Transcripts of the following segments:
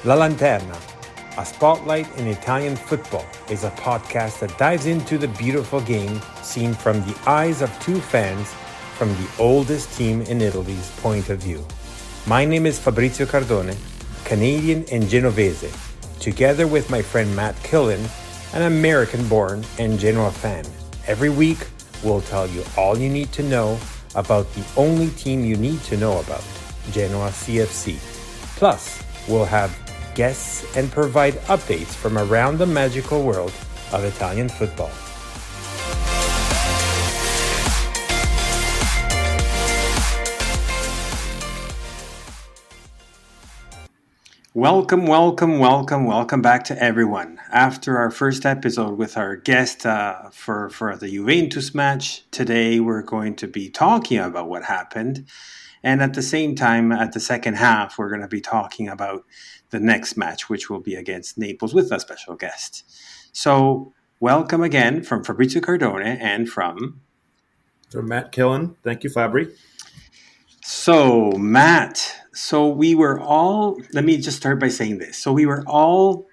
La Lanterna, a spotlight in Italian football, is a podcast that dives into the beautiful game seen from the eyes of two fans from the oldest team in Italy's point of view. My name is Fabrizio Cardone, Canadian and Genovese, together with my friend Matt Killen, an American-born and Genoa fan. Every week, we'll tell you all you need to know about the only team you need to know about, Genoa CFC. Plus, we'll have guests and provide updates from around the magical world of Italian football. Welcome back to everyone. After our first episode with our guest for the Juventus match, today we're going to be talking about what happened. And at the same time, at the second half, we're going to be talking about the next match, which will be against Naples with a special guest. So welcome again from Fabrizio Cardone and from Matt Killen. Thank you, Fabri. So, Matt, we were all, let me just start by saying this. So we were all,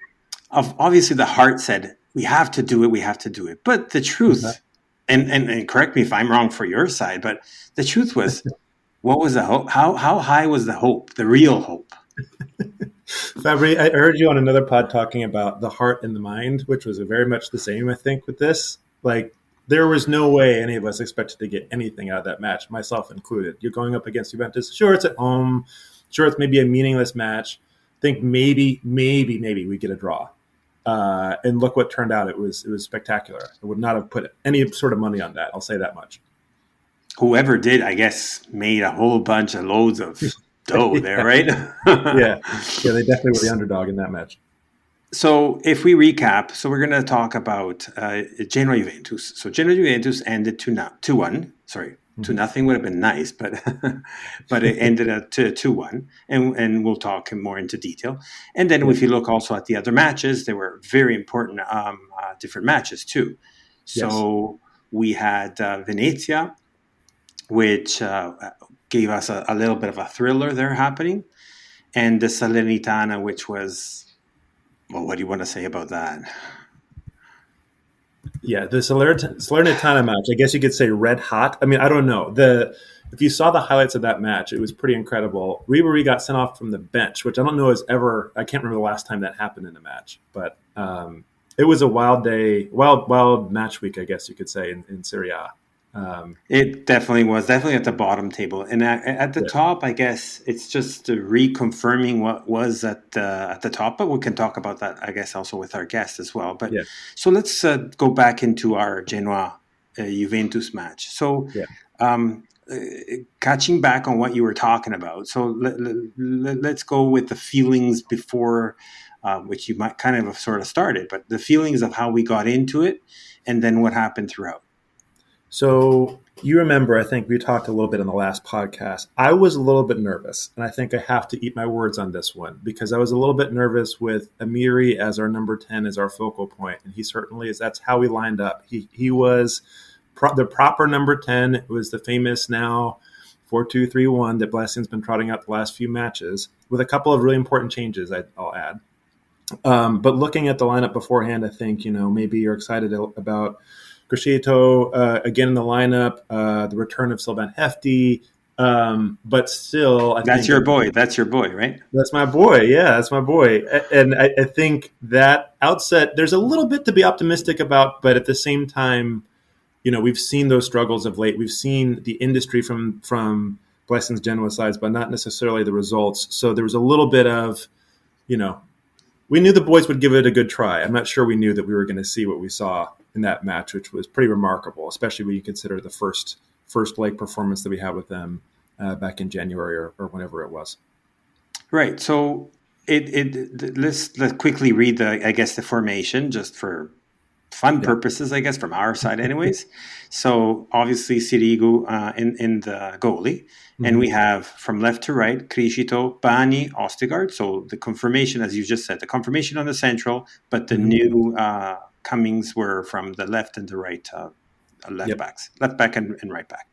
obviously the heart said, we have to do it. But the truth, and correct me if I'm wrong for your side, but the truth was, what was the hope? How high was the hope, the real hope? Fabri, I heard you on another pod talking about the heart and the mind, which was very much the same, I think, with this. Like, there was no way any of us expected to get anything out of that match, myself included. You're going up against Juventus. Sure, it's at home. Sure, it's maybe a meaningless match. I think maybe we get a draw. And look what turned out. It was spectacular. I would not have put any sort of money on that. I'll say that much. Whoever did, I guess, made a whole bunch of loads of dough there, right? yeah, they definitely were the underdog in that match. So if we recap, so we're going to talk about Genoa Juventus. So Genoa Juventus ended 2-1. Sorry, 2-0 would have been nice, but but it ended at 2-1, and we'll talk more into detail. And then if you look also at the other matches, they were very important different matches too. So we had Venezia, which gave us a little bit of a thriller there happening, and the Salernitana, which was... Well, what do you want to say about that? Yeah, the Salernitana match, I guess you could say red hot. I mean, I don't know. If you saw the highlights of that match, it was pretty incredible. Ribery got sent off from the bench, which I don't know I can't remember the last time that happened in a match. But it was a wild day, wild match week, I guess you could say, in Serie A. It definitely was at the bottom table, and at the top, I guess it's just reconfirming what was at the top. But we can talk about that, I guess, also with our guest as well. But so let's go back into our Genoa Juventus match. So, catching back on what you were talking about. So let's go with the feelings before, which you might kind of sort of started, but the feelings of how we got into it, and then what happened throughout. So you remember, I think we talked a little bit on the last podcast. I was a little bit nervous, and I think I have to eat my words on this one because I was a little bit nervous with Amiri as our number 10 as our focal point, and he certainly is. That's how we lined up. He was the proper number 10. It was the famous now 4-2-3-1 that Blessing's been trotting out the last few matches with a couple of really important changes, I'll add. But looking at the lineup beforehand, I think, maybe you're excited about Crescito again in the lineup, the return of Sylvain Hefty, but still... That's your boy, right? That's my boy, yeah, that's my boy. And I think that outset, there's a little bit to be optimistic about, but at the same time, we've seen those struggles of late. We've seen the industry from Blessing's Genoa sides, but not necessarily the results. So there was a little bit of, we knew the boys would give it a good try. I'm not sure we knew that we were going to see what we saw in that match, which was pretty remarkable, especially when you consider the first leg performance that we had with them back in January or whenever it was. Right. So let's quickly read the formation just for fun purposes, I guess, from our side, anyways. So obviously Sirigu in the goalie, and we have from left to right Crescito, Bani, Ostigard. So the confirmation, as you just said, the confirmation on the central, but the new comings were from the left and the right left back and right back.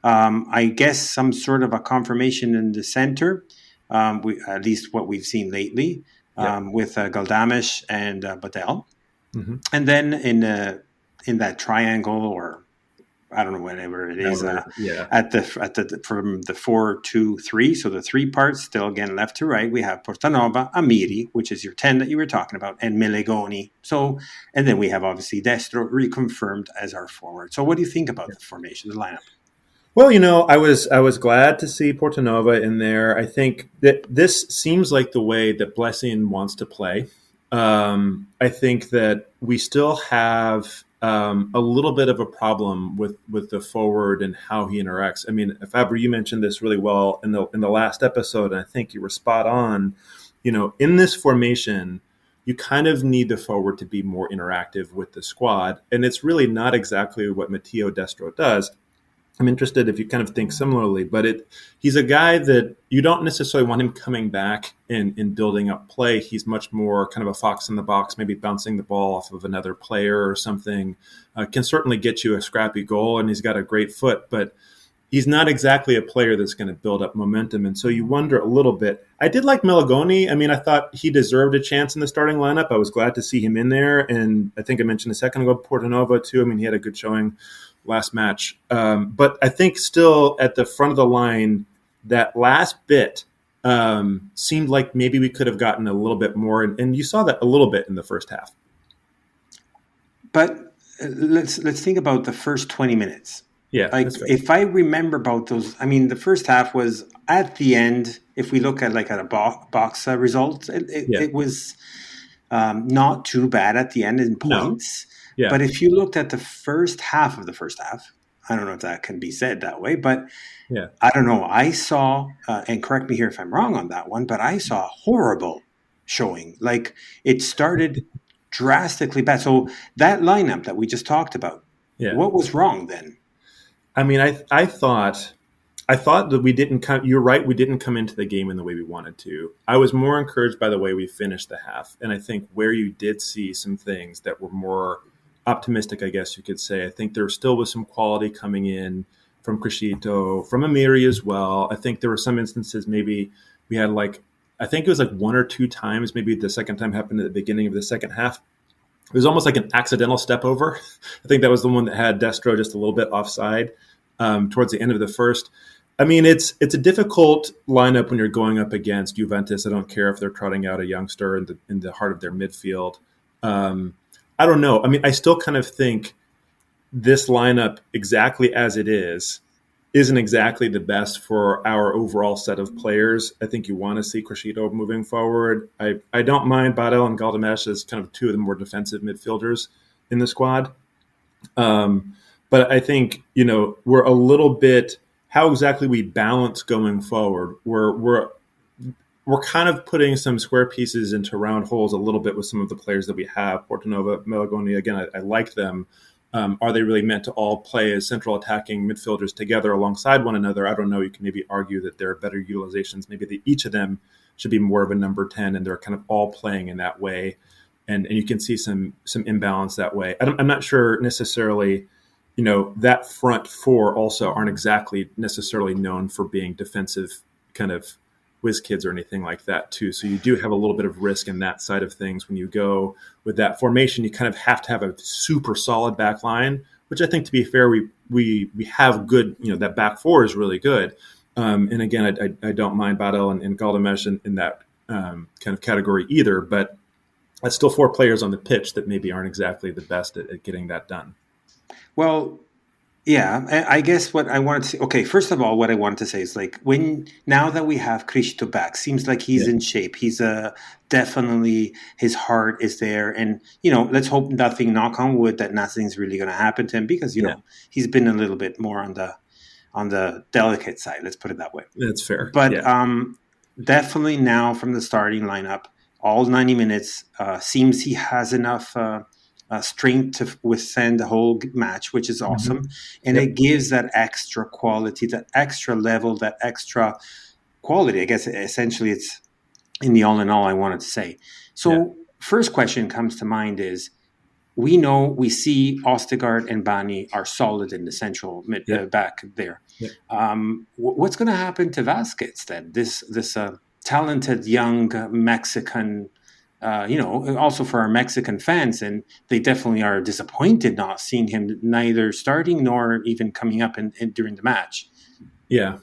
I guess some sort of a confirmation in the center. at least what we've seen lately, Yeah. with Galdames and Badel. Mm-hmm. And then in that triangle, or I don't know, whatever it is, Yeah. at the from the 4-2-3. So the three parts, still again left to right. We have Portanova, Amiri, which is your 10 that you were talking about, and Melegoni. So, and then we have obviously Destro reconfirmed as our forward. So what do you think about the formation, the lineup? Well, I was glad to see Portanova in there. I think that this seems like the way that Blessing wants to play. I think that we still have a little bit of a problem with the forward and how he interacts. I mean, Fabri, you mentioned this really well in the last episode, and I think you were spot on. In this formation, you kind of need the forward to be more interactive with the squad, and it's really not exactly what Matteo Destro does. I'm interested if you kind of think similarly, but he's a guy that you don't necessarily want him coming back and building up play. He's much more kind of a fox in the box, maybe bouncing the ball off of another player or something. Can certainly get you a scrappy goal, and he's got a great foot, but he's not exactly a player that's going to build up momentum. And so you wonder a little bit. I did like Melegoni. I mean, I thought he deserved a chance in the starting lineup. I was glad to see him in there. And I think I mentioned a second ago, Portanova too. I mean, he had a good showing last match. But I think still at the front of the line, that last bit seemed like maybe we could have gotten a little bit more. And you saw that a little bit in the first half. But let's think about the first 20 minutes. Yeah, Like, that's fair. if I remember about those, I mean, the first half was at the end. If we look at like at a box result, Yeah. it was not too bad at the end in No. points. Yeah. But if you looked at the first half of the first half, I don't know if that can be said that way, but Yeah. I don't know. I saw, and correct me here if I'm wrong on that one, but I saw a horrible showing. Like, it started drastically bad. So that lineup that we just talked about, Yeah. what was wrong then? I mean, I thought that we didn't come. You're right. We didn't come into the game in the way we wanted to. I was more encouraged by the way we finished the half, and I think where you did see some things that were more optimistic, I guess you could say. I think there still was some quality coming in from Crescito, from Amiri as well. I think there were some instances maybe we had I think it was like one or two times. Maybe the second time happened at the beginning of the second half. It was almost like an accidental step over. I think that was the one that had Destro just a little bit offside towards the end of the first. I mean, it's a difficult lineup when you're going up against Juventus. I don't care if they're trotting out a youngster in the heart of their midfield. I don't know. I mean, I still kind of think this lineup, exactly as it is, isn't exactly the best for our overall set of players. I think you want to see Crescito moving forward. I don't mind Badel and Galdames as kind of two of the more defensive midfielders in the squad. But I think, we're a little bit how exactly we balance going forward. We're kind of putting some square pieces into round holes a little bit with some of the players that we have. Portanova, Melegoni, again, I like them. Are they really meant to all play as central attacking midfielders together alongside one another? I don't know. You can maybe argue that there are better utilizations. Maybe each of them should be more of a number 10, and they're kind of all playing in that way. And you can see some imbalance that way. I'm not sure necessarily, that front four also aren't exactly necessarily known for being defensive kind of whiz kids or anything like that too. So you do have a little bit of risk in that side of things when you go with that formation. You kind of have to have a super solid back line, which I think, to be fair, we have good. That back four is really good. And again, I don't mind Badel and Galdames in that kind of category either. But that's still four players on the pitch that maybe aren't exactly the best at getting that done. Well, yeah, I guess what I wanted to say. Okay, first of all, what I wanted to say is, like, now that we have Cristo back, seems like he's Yeah. in shape. He's definitely, his heart is there, and let's hope nothing. Knock on wood, that nothing's really going to happen to him, because Yeah. he's been a little bit more on the delicate side. Let's put it that way. That's fair. But Yeah. definitely now from the starting lineup, all 90 minutes, seems he has enough strength to withstand the whole match, which is awesome. And Yep. it gives that extra quality, that extra level, that extra quality. I guess essentially it's in the all in all I wanted to say. So first question comes to mind is, we see Ostegard and Bani are solid in the central back there. Yep. What's going to happen to Vasquez then? This talented young Mexican. Also for our Mexican fans, and they definitely are disappointed not seeing him neither starting nor even coming up during the match. Yeah.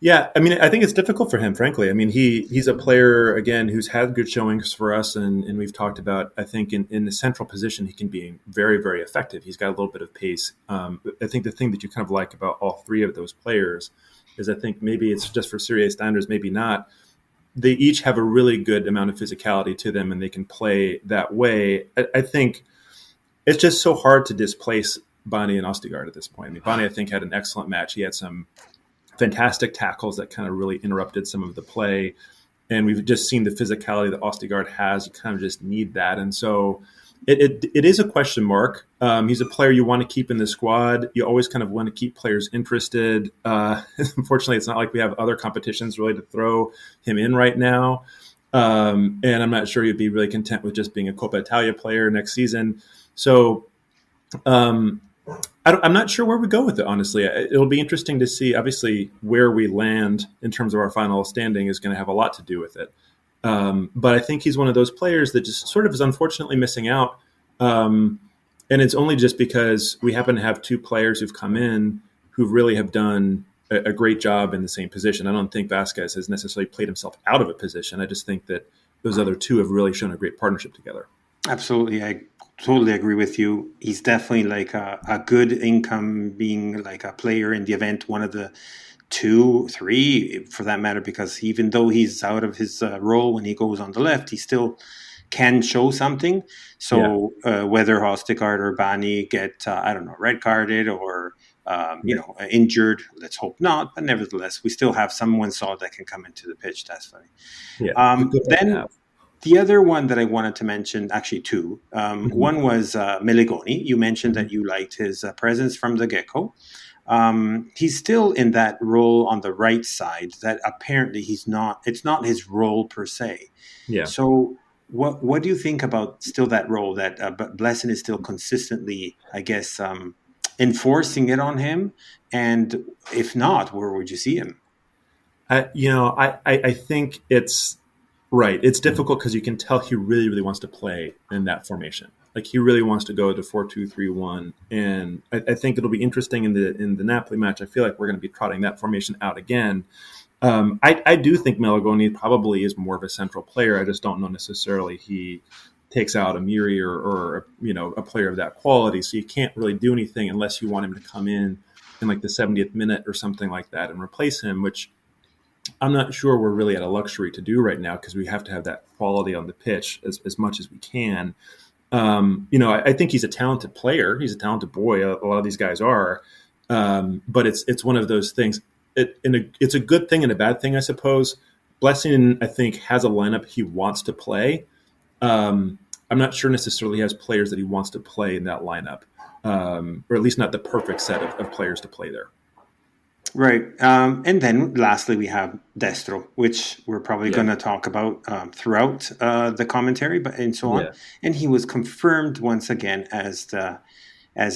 Yeah, I mean, I think it's difficult for him, frankly. I mean, he's a player again who's had good showings for us, and we've talked about. I think in the central position, he can be very, very effective. He's got a little bit of pace. I think the thing that you kind of like about all three of those players is, I think maybe it's just for Serie A standards, maybe not. They each have a really good amount of physicality to them, and they can play that way. I think it's just so hard to displace Bonnie and Ostigard at this point. I mean, Bonnie, I think, had an excellent match. He had some fantastic tackles that kind of really interrupted some of the play. And we've just seen the physicality that Ostigard has. You kind of just need that. And so it is a question mark. He's a player you want to keep in the squad. You always kind of want to keep players interested. Unfortunately, it's not like we have other competitions really to throw him in right now. And I'm not sure he'd be really content with just being a Coppa Italia player next season. So I'm not sure where we go with it, honestly. It'll be interesting to see. Obviously, where we land in terms of our final standing is going to have a lot to do with it. But I think he's one of those players that just sort of is unfortunately missing out. And it's only just because we happen to have two players who've come in who really have done a great job in the same position. I don't think Vasquez has necessarily played himself out of a position. I just think that those other two have really shown a great partnership together. Absolutely. I totally agree with you. He's definitely like a good income being like a player in the event, one of the 2, 3 for that matter, because even though he's out of his role when he goes on the left, he still can show something. So whether Hostigard or Bani get, I don't know, red carded or, injured, let's hope not. But nevertheless, we still have someone solid that can come into the pitch. That's funny. Yeah. Then the other one that I wanted to mention, actually two. One was Meligoni. You mentioned that you liked his presence from the get-go. He's still in that role on the right side that apparently he's not. It's not his role per se. Yeah. So what do you think about still that role that Blessing is still consistently, I guess, enforcing it on him? And if not, where would you see him? I think it's right. It's difficult because you can tell he really, really wants to play in that formation. Like he really wants to go to 4-2-3-1, and I think it'll be interesting in the Napoli match. I feel like we're going to be trotting that formation out again. I do think Meligoni probably is more of a central player. I just don't know necessarily he takes out a Miri or a player of that quality. So you can't really do anything unless you want him to come in like the 70th minute or something like that and replace him, which I'm not sure we're really at a luxury to do right now because we have to have that quality on the pitch as much as we can. I think he's a talented player. He's a talented boy. A lot of these guys are. But it's one of those things. It's a good thing and a bad thing, I suppose. Blessing, I think, has a lineup he wants to play. I'm not sure necessarily he has players that he wants to play in that lineup, or at least not the perfect set of players to play there. Right. And then lastly, we have Destro, which we're probably going to talk about throughout the commentary, and so on. And he was confirmed once again as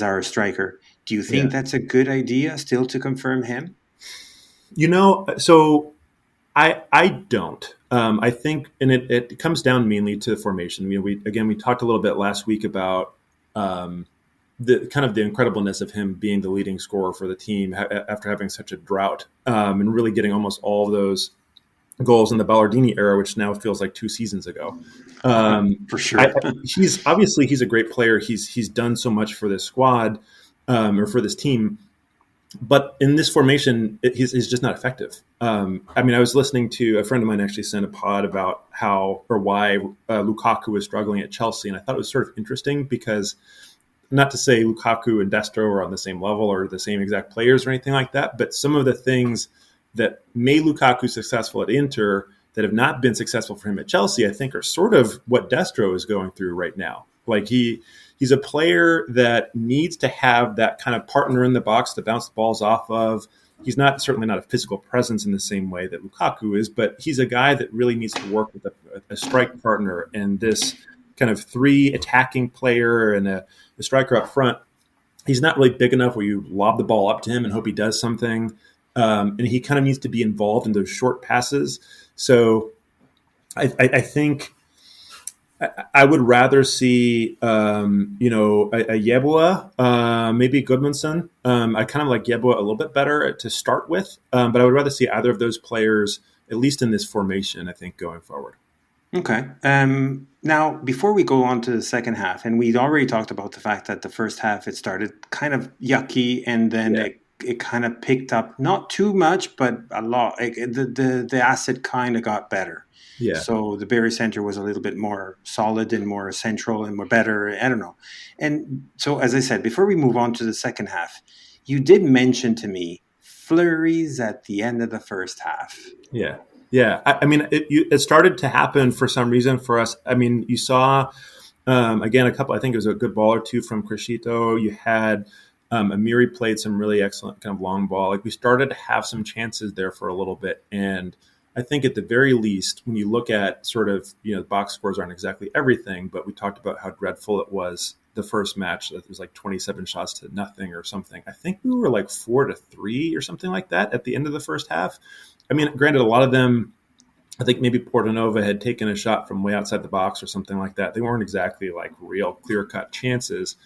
our striker. Do you think that's a good idea still to confirm him? So I don't. I think, and it comes down mainly to the formation. We talked a little bit last week about the kind of the incredibleness of him being the leading scorer for the team after having such a drought, and really getting almost all of those goals in the Ballardini era, which now feels like 2 seasons ago. For sure. He's a great player. He's done so much for this squad, or for this team. But in this formation, he's just not effective. I was listening to a friend of mine actually sent a pod about how or why Lukaku was struggling at Chelsea, and I thought it was sort of interesting because, not to say Lukaku and Destro are on the same level or the same exact players or anything like that, but some of the things that made Lukaku successful at Inter that have not been successful for him at Chelsea, I think, are sort of what Destro is going through right now. Like he's a player that needs to have that kind of partner in the box to bounce the balls off of. He's certainly not a physical presence in the same way that Lukaku is, but he's a guy that really needs to work with a strike partner and this kind of 3 attacking player and a striker up front. He's not really big enough where you lob the ball up to him and hope he does something. And he kind of needs to be involved in those short passes. So I think I would rather see, a Yeboah, maybe Goodmanson. I kind of like Yeboah a little bit better to start with, but I would rather see either of those players, at least in this formation, I think, going forward. Okay. Now, before we go on to the second half, and we'd already talked about the fact that the first half it started kind of yucky, and then Yeah, it kind of picked up not too much, but a lot. The acid kind of got better. yeah, So the Barry Center was a little bit more solid and more central and more better. I don't know. And so, as I said, before we move on to the second half, you did mention to me flurries at the end of the first half. yeah, yeah. I mean, it started to happen for some reason for us. I mean, you saw again, a couple. I think it was a good ball or two from Crescito. You had Amiri played some really excellent kind of long ball. Like we started to have some chances there for a little bit, and I think at the very least, when you look at sort of the box scores aren't exactly everything, but we talked about how dreadful it was the first match. That was like 27 shots to nothing or something. I think we were like 4-3 or something like that at the end of the first half. I mean, granted, a lot of them I think maybe Portanova had taken a shot from way outside the box or something like that. They weren't exactly like real clear cut chances,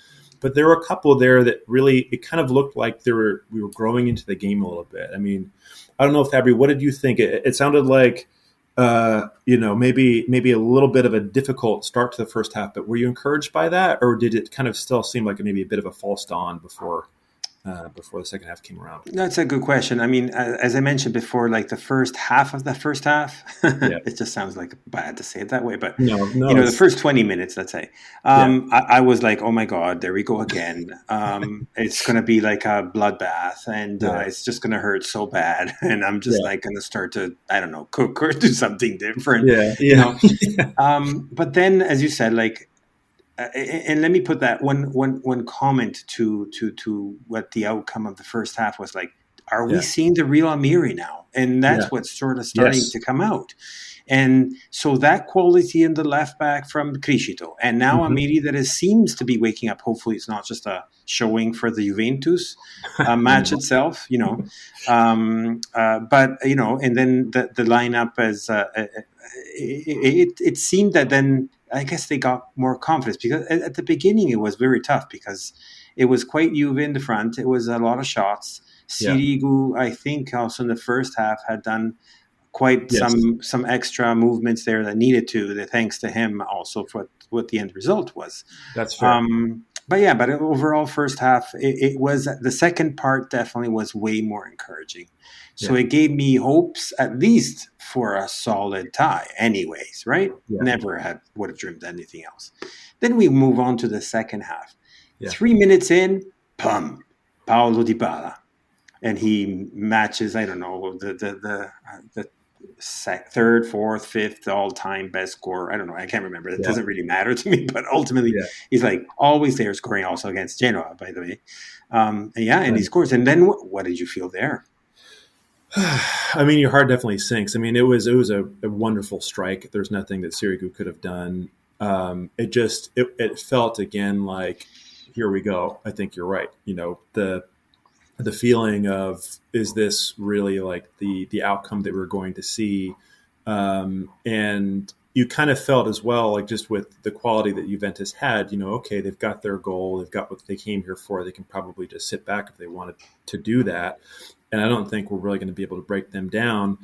but there were a couple there that really it kind of looked like we were growing into the game a little bit. I mean, I don't know, Fabri, what did you think? It sounded like maybe a little bit of a difficult start to the first half, but were you encouraged by that, or did it kind of still seem like maybe a bit of a false dawn before the second half came around? That's a good question. I mean, as I mentioned before, like the first half of the first half, Yeah, it just sounds like bad to say it that way, but no, the first 20 minutes, let's say, yeah, I was like, oh my God, there we go again. It's going to be like a bloodbath, and yeah, it's just going to hurt so bad. And I'm just yeah, like going to start to, I don't know, cook or do something different, yeah, you yeah, know. But then, as you said, like, and let me put that one comment to what the outcome of the first half was like. Are we yeah, seeing the real Amiri now? And yeah. that's what's sort of starting Yes. to come out. And so that quality in the left back from Criscito, and now Hmm. Amiri that seems to be waking up. Hopefully, it's not just a showing for the Juventus match No. itself, but and then the lineup as it seemed that then I guess they got more confidence because at the beginning it was very tough because it was quite Juve in the front. It was a lot of shots. Yeah. Sirigu, I think, also in the first half had done quite Yes. some extra movements there that needed to. That thanks to him also for what the end result was. That's fair. But yeah, but overall first half, it was the second part definitely was way more encouraging. So Yeah. it gave me hopes at least for a solid tie. Anyways, right? Yeah. Never had would have dreamed anything else. Then we move on to the second half. Yeah. 3 minutes in, pum, Paolo Dybala, and he matches. I don't know the third, fourth, fifth all-time best scorer. I don't know. I can't remember. It Yeah. doesn't really matter to me. But ultimately, Yeah. he's like always there, scoring also against Genoa, by the way. And he And scores. And then what did you feel there? I mean, your heart definitely sinks. I mean, it was a wonderful strike. There's nothing that Sirigu could have done. It felt again like here we go. I think you're right. The feeling of is this really like the outcome that we're going to see, and you kind of felt as well like just with the quality that Juventus had, okay, they've got their goal, they've got what they came here for, they can probably just sit back if they wanted to do that, and I don't think we're really going to be able to break them down.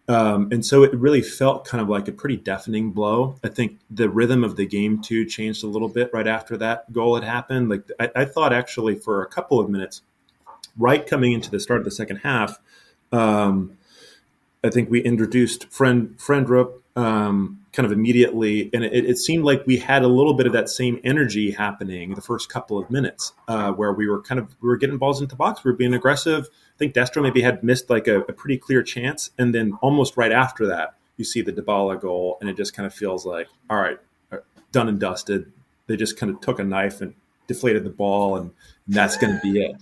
And so it really felt kind of like a pretty deafening blow. I think the rhythm of the game too changed a little bit right after that goal had happened. Like I thought actually for a couple of minutes right coming into the start of the second half, um, I think we introduced Friendrup kind of immediately, and it seemed like we had a little bit of that same energy happening the first couple of minutes, where we were getting balls into the box, we were being aggressive. I think Destro maybe had missed like a pretty clear chance, and then almost right after that, you see the Dybala goal, and it just kind of feels like, all right, done and dusted. They just kind of took a knife and deflated the ball, and that's going to be it.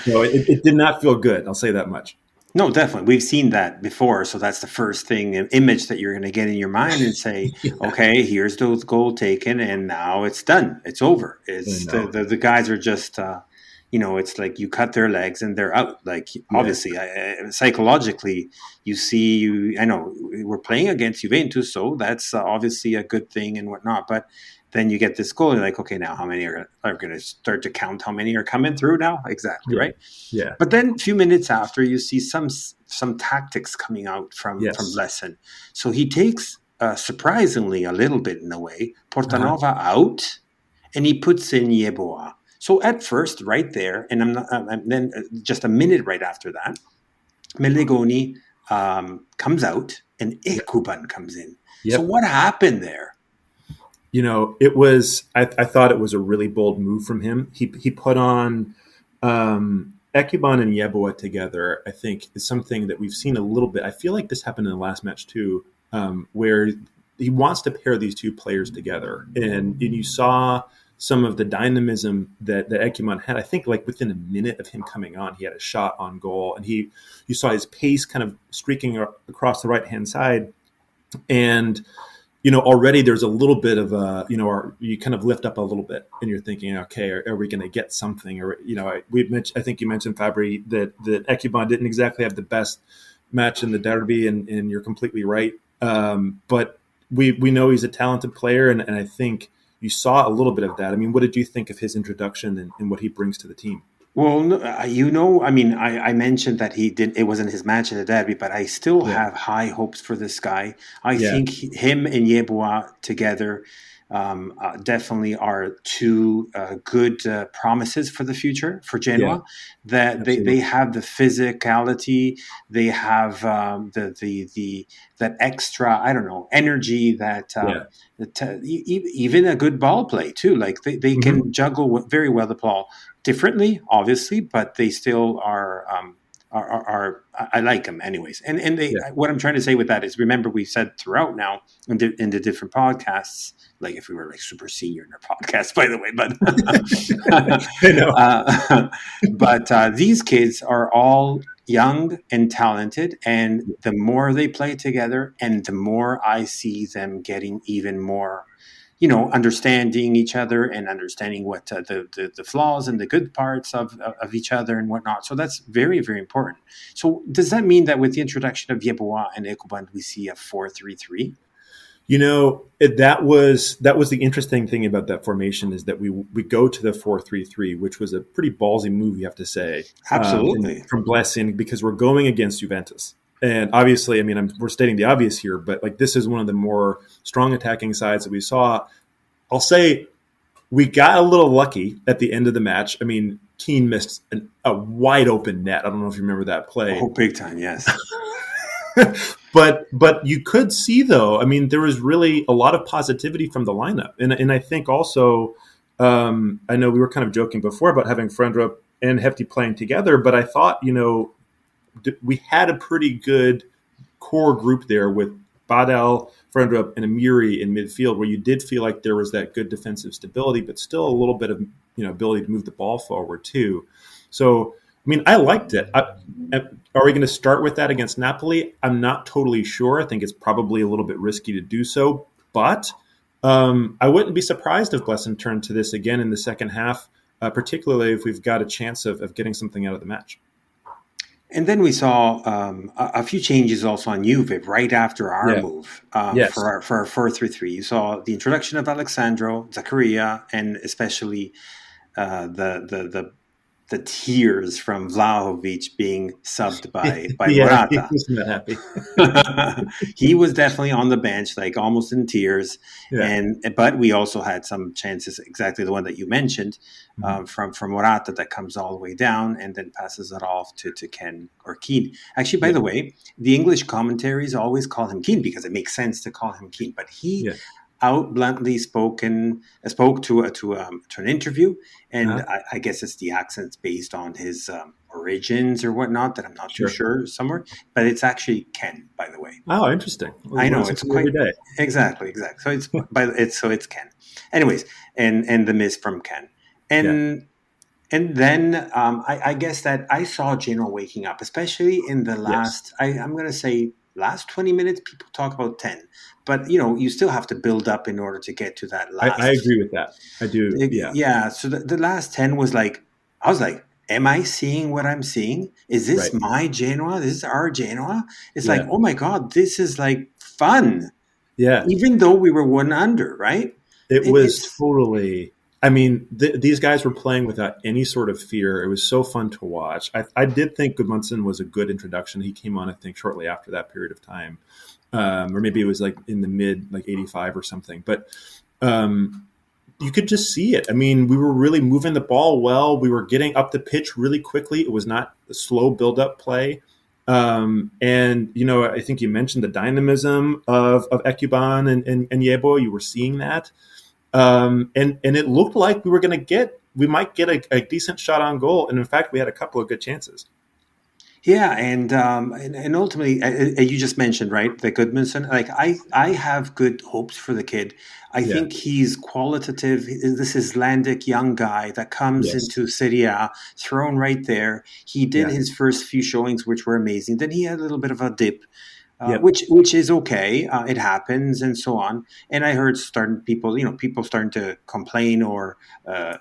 No, it did not feel good. I'll say that much. No, definitely. We've seen that before. So that's the first thing, an image that you're going to get in your mind and say, Yeah, okay, here's the goal taken, and now it's done. It's over. I It's know. the guys are just, it's like you cut their legs and they're out. Like, Yeah. obviously, psychologically, I know we're playing against Juventus, so that's obviously a good thing and whatnot. But then you get this goal, you're like, okay, now how many are going to start to count how many are coming through now? Exactly, Yeah. right? Yeah. But then a few minutes after, you see some tactics coming out from Yes. Lesson. So he takes, surprisingly, a little bit in a way, Uh-huh. Portanova out, and he puts in Yeboah. So at first, right there, and then just a minute right after that, Melegoni comes out and Yeah. Ekuban comes in. So Yep. what happened there? It was, I thought it was a really bold move from him. He put on Ekuban and Yeboah together, I think, is something that we've seen a little bit. I feel like this happened in the last match too, where he wants to pair these two players together. And you saw some of the dynamism that Ekuban had. I think like within a minute of him coming on, he had a shot on goal. And you saw his pace kind of streaking across the right-hand side. And already there's a little bit of you kind of lift up a little bit and you're thinking, okay, are we going to get something? Or, I think you mentioned, Fabri, that Ekuban didn't exactly have the best match in the derby, and you're completely right. But we know he's a talented player, and I think you saw a little bit of that. I mean, what did you think of his introduction and what he brings to the team? Well, no, I mean, I mentioned that it wasn't his match in the derby, but I still Yeah. have high hopes for this guy. I Yeah. think him and Yeboah together definitely are two good promises for the future for Yeah. Genoa. That they Absolutely. have the physicality, they have the that extra, I don't know, energy Yeah. even a good ball play too. Like they Hmm. can juggle very well the ball differently, obviously, but they still are. I like them anyways, and they. Yeah. What I'm trying to say with that is, remember we said throughout now in the different podcasts, like if we were like super senior in our podcast, by the way, I know. but these kids are all young and talented, and the more they play together, and the more I see them getting even more, understanding each other and understanding what the flaws and the good parts of each other and whatnot. So that's very, very important. So does that mean that with the introduction of Yeboah and Ekuban, we see a 4-3-3? That was the interesting thing about that formation, is that we go to the 4-3-3, which was a pretty ballsy move, you have to say, Absolutely. from Blessing, because we're going against Juventus. And obviously, I mean, we're stating the obvious here, but like this is one of the more strong attacking sides that we saw. I'll say we got a little lucky at the end of the match. I mean, Keane missed a wide open net. I don't know if you remember that play. Oh, big time, yes. But you could see, though, I mean, there was really a lot of positivity from the lineup, and I think also, I know we were kind of joking before about having Frendrup and Hefty playing together, but I thought we had a pretty good core group there with Badel, Frendrup, and Amiri in midfield, where you did feel like there was that good defensive stability, but still a little bit of ability to move the ball forward too. So, I mean, I liked it. Are we going to start with that against Napoli? I'm not totally sure. I think it's probably a little bit risky to do so, but I wouldn't be surprised if Blesson turned to this again in the second half, particularly if we've got a chance of getting something out of the match. And then we saw a few changes also on Juve right after our Yeah. move Yes. for our 4-3-3. You saw the introduction of Alexandro, Zakaria, and especially the tears from Vlahovic being subbed by Yeah, he Morata. was not happy. He was definitely on the bench, like almost in tears. Yeah. But we also had some chances, exactly the one that you mentioned, Mhm. from Morata, that comes all the way down and then passes it off to Ken or Keane. Actually, by Yeah. the way, the English commentaries always call him Keane because it makes sense to call him Keane. But he Yeah. out bluntly spoke to an interview, and Uh-huh. I guess it's the accents based on his origins or whatnot that I'm not too Sure. sure somewhere, but it's actually Ken, by the way. Oh, interesting. We I learn know it's something every quite day. exactly. So it's Ken. Anyways, and the miss from Ken, Yeah. and then I guess that I saw Gino waking up, especially in the Yes. last. I'm going to say last 20 minutes. People talk about 10, but you still have to build up in order to get to that I last. agree with that. I do. Yeah. Yeah, so the last 10 was like. I was like, am I seeing what I'm seeing? Is this Right. my Genoa? This is our Genoa? It's like, Yeah. oh my God, this is like fun, Yeah. even though we were one under, right? It was It's totally. I mean, these guys were playing without any sort of fear. It was so fun to watch. I did think Gudmundsson was a good introduction. He came on, I think, shortly after that period of time, or maybe it was like in the mid, like 85 or something. But um, you could just see it. I mean, we were really moving the ball well. We were getting up the pitch really quickly. It was not a slow build-up play. And I think you mentioned the dynamism of Ekuban and Yebo. You were seeing that. And it looked like we might get a decent shot on goal, and in fact, we had a couple of good chances. Yeah, and ultimately, you just mentioned right the Goodmanson. Like I have good hopes for the kid. I Yeah. think he's qualitative. This Icelandic young guy that comes Yes. into Serie A, thrown right there. He did Yeah. his first few showings, which were amazing. Then he had a little bit of a dip, Yep. which is okay. It happens, and so on. And I heard people starting to complain or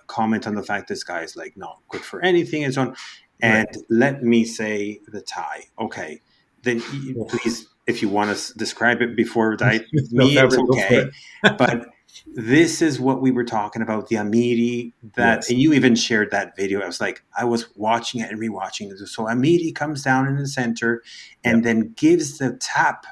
comment on the fact this guy is like not good for anything, and so on. And Right. let me say the tie. Okay, then please, if you want to describe it before that, No, me, it's Fabri, go for okay. it. But this is what we were talking about, the Amiri that, Yes. and you even shared that video. I was like, I was watching it and rewatching it. So Amiri comes down in the center and Yep. then gives the tap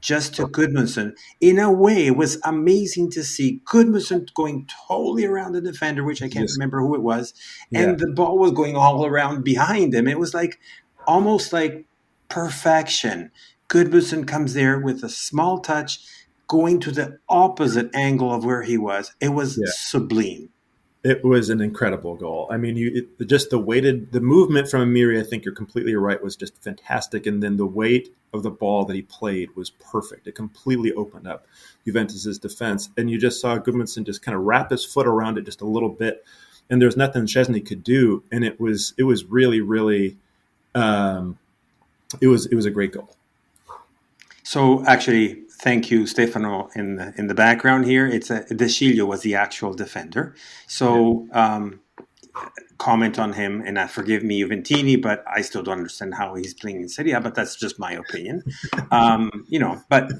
just to Goodmanson. In a way, it was amazing to see Goodmanson going totally around the defender, which I can't Just remember who it was, yeah. and the ball was going all around behind him. It was like almost like perfection. Goodmanson comes there with a small touch, going to the opposite angle of where he was. It was Yeah. sublime. It was an incredible goal. I mean, just the movement from Amiri. I think you're completely right. Was just fantastic, and then the weight of the ball that he played was perfect. It completely opened up Juventus's defense, and you just saw Goodmanson just kind of wrap his foot around it just a little bit, and there's nothing Chesney could do, and it was really really um, it was a great goal. So actually, thank you, Stefano, in the background here. It's De Sciglio was the actual defender. Yeah. So comment on him, and forgive me, Juventini, but I still don't understand how he's playing in Serie A, but that's just my opinion. But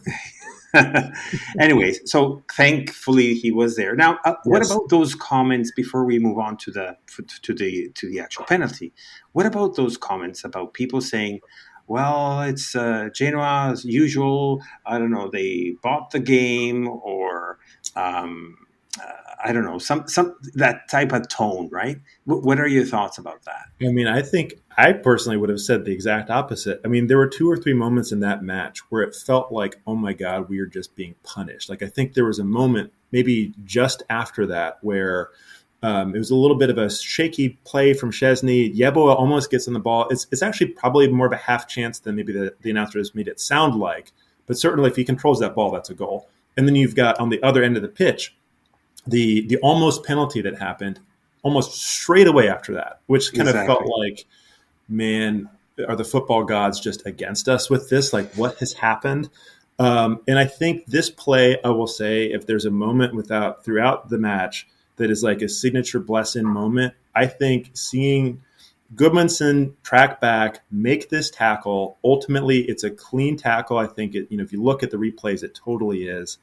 anyways, so thankfully he was there. Now, what Yes. about those comments before we move on to the actual penalty? What about those comments about people saying, "Well, it's Genoa as usual. I don't know. They bought the game, or um, I don't know, some that type of tone, right? What are your thoughts about that?" I mean, I think I personally would have said the exact opposite. I mean, there were two or three moments in that match where it felt like, oh my God, we are just being punished. Like, I think there was a moment, maybe just after that, where it was a little bit of a shaky play from Chesney. Yeboah almost gets on the ball. It's actually probably more of a half chance than maybe the announcers made it sound like. But certainly, if he controls that ball, that's a goal. And then you've got on the other end of the pitch, the almost penalty that happened almost straight away after that, which kind of felt Exactly. like, man, are the football gods just against us with this? Like, what has happened? And I think this play, I will say, if there's a moment throughout the match that is like a signature blessing moment, I think seeing Goodmanson track back, make this tackle. Ultimately, it's a clean tackle. I think if you look at the replays, it totally is.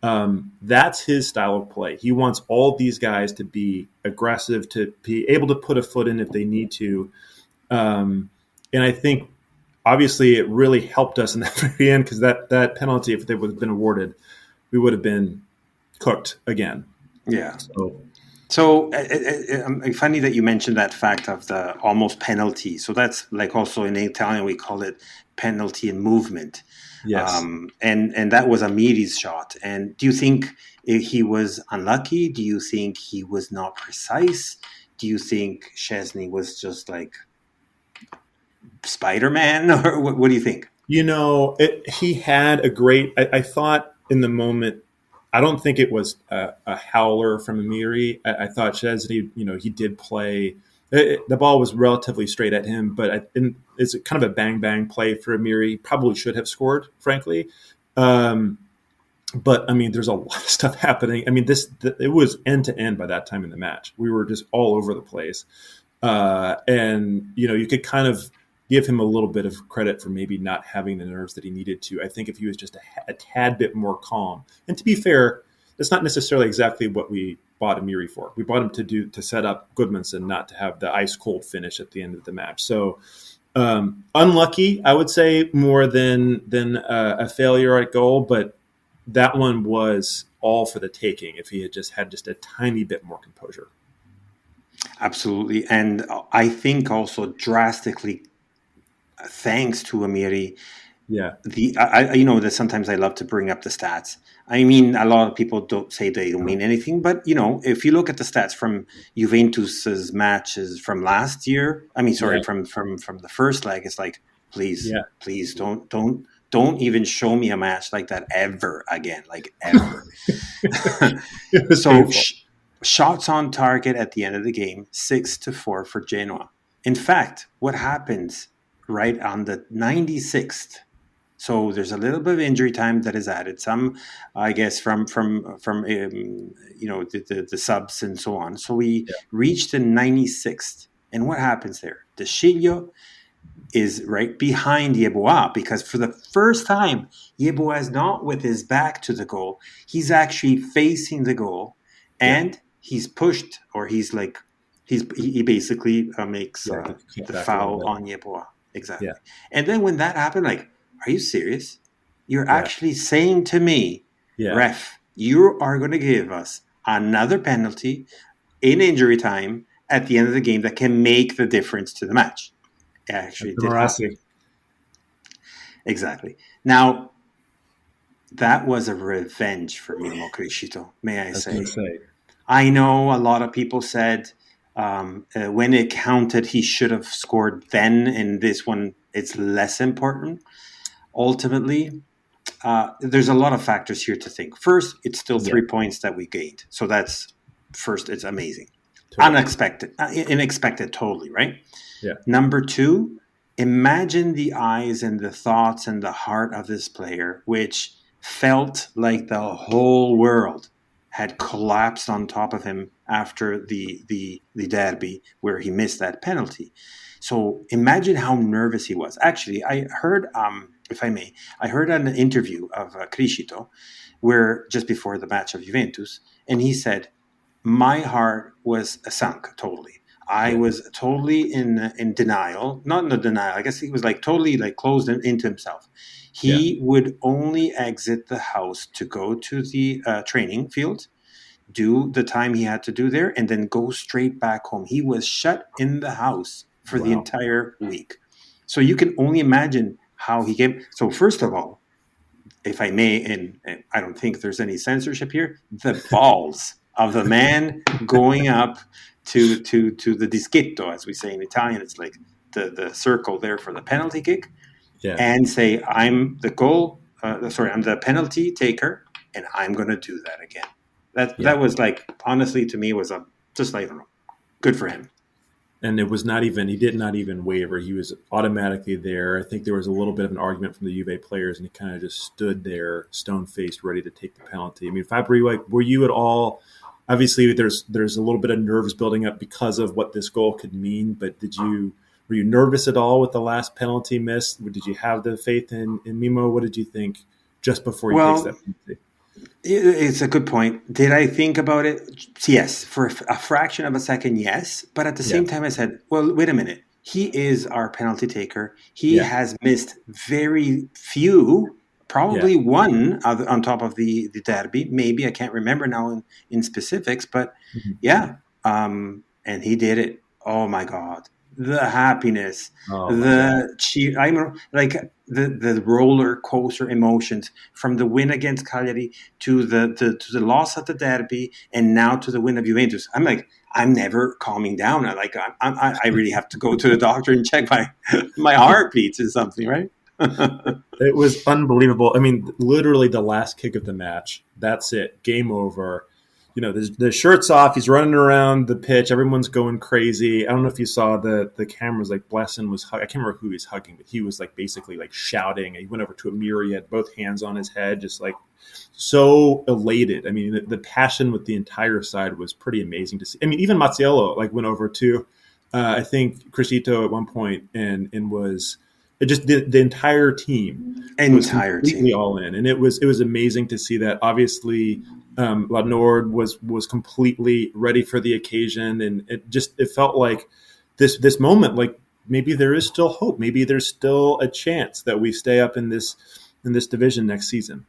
That's his style of play. He wants all these guys to be aggressive, to be able to put a foot in if they need to. And I think obviously it really helped us in that very end because that penalty, if they would have been awarded, we would have been cooked again. Yeah. So So funny that you mentioned that fact of the almost penalty. So that's like also in Italian we call it penalty in movement, yes, and that was Amiri's shot. And do you think he was unlucky? Do you think he was not precise? Do you think Chesney was just like Spider Man, or what do you think? he had a great. I thought in the moment. I don't think it was a howler from Amiri. I thought Chesney, he did play. The ball was relatively straight at him, but it's kind of a bang bang play for Amiri. Probably should have scored, frankly. Um, but I mean, there's a lot of stuff happening. I mean, it was end to end by that time in the match. We were just all over the place. And, you could kind of give him a little bit of credit for maybe not having the nerves that he needed to. I think if he was just a tad bit more calm, and to be fair, that's not necessarily exactly what we bought Amiri for. We bought him to set up Goodmanson, not to have the ice cold finish at the end of the match. So unlucky, I would say, more than a failure at goal, but that one was all for the taking if he had just a tiny bit more composure. Absolutely. And I think also drastically, thanks to Amiri, Yeah. That sometimes I love to bring up the stats. I mean, a lot of people don't say they don't mean anything, but if you look at the stats from Juventus's matches from last year, from the first leg, it's like, please, please don't even show me a match like that ever again, like ever. So shots on target at the end of the game, 6-4 for Genoa. In fact, what happens right on the 96th? So there's a little bit of injury time that is added. Some, I guess, from the subs and so on. So we reach the 96th, and what happens there? De Sciglio is right behind Yeboah, because for the first time, Yeboah is not with his back to the goal. He's actually facing the goal, and he's pushed, or he basically makes the foul on Yeboah. Exactly. Yeah. And then when that happened, like, are you serious? You're actually saying to me, ref, you are going to give us another penalty in injury time at the end of the game that can make the difference to the match. It actually did happen. Exactly. Now, that was a revenge for Mimo Criscito, may I say. I know a lot of people said when it counted, he should have scored then. In this one, it's less important. Ultimately, there's a lot of factors here to think. First, it's still 3 points that we gained. So that's first, it's amazing. Totally. Unexpected, totally, right? Yeah. Number two, imagine the eyes and the thoughts and the heart of this player, which felt like the whole world had collapsed on top of him after the derby where he missed that penalty. So imagine how nervous he was. Actually, I heard, if I may, I heard an interview of Criscito where just before the match of Juventus, and he said, my heart was sunk totally. I was totally in denial, not in the denial. I guess he was like totally like closed into himself. He would only exit the house to go to the training field, do the time he had to do there, and then go straight back home. He was shut in the house for the entire week. So you can only imagine how he came. So first of all, if I may, and I don't think there's any censorship here, the balls of the man going up to the dischetto, as we say in Italian. It's like the circle there for the penalty kick, and say, I'm the I'm the penalty taker, and I'm going to do that again. That was like, honestly, to me, was just like, I don't know, good for him. And it was he did not even waver. He was automatically there. I think there was a little bit of an argument from the Juve players, and he kind of just stood there, stone-faced, ready to take the penalty. I mean, Fabrizio, were you at all, obviously there's a little bit of nerves building up because of what this goal could mean, but were you nervous at all with the last penalty miss? Did you have the faith in Mimo? What did you think just before he takes that penalty? It's a good point. Did I think about it? Yes. For a fraction of a second, yes. But at the same time, I said, well, wait a minute. He is our penalty taker. He has missed very few, probably one on top of the derby. Maybe, I can't remember now in specifics. But and he did it. Oh, my God. The happiness, the cheer. I'm like the roller coaster emotions from the win against Cagliari to the loss at the derby, and now to the win of Juventus. I'm like, I'm never calming down. I really have to go to the doctor and check my heartbeats or something, right? It was unbelievable. I mean, literally the last kick of the match. That's it. Game over. The shirt's off. He's running around the pitch. Everyone's going crazy. I don't know if you saw the cameras. Like Blessin was, I can't remember who he's hugging, but he was like basically like shouting. He went over to Amiri, he had both hands on his head, just like so elated. I mean, the passion with the entire side was pretty amazing to see. I mean, even Mazziello like went over to I think Crisito at one point and was just the entire team was Entire completely team. all in, and it was amazing to see that. Obviously, La Nord was completely ready for the occasion, and it felt like this moment, like maybe there is still hope, maybe there's still a chance that we stay up in this division next season.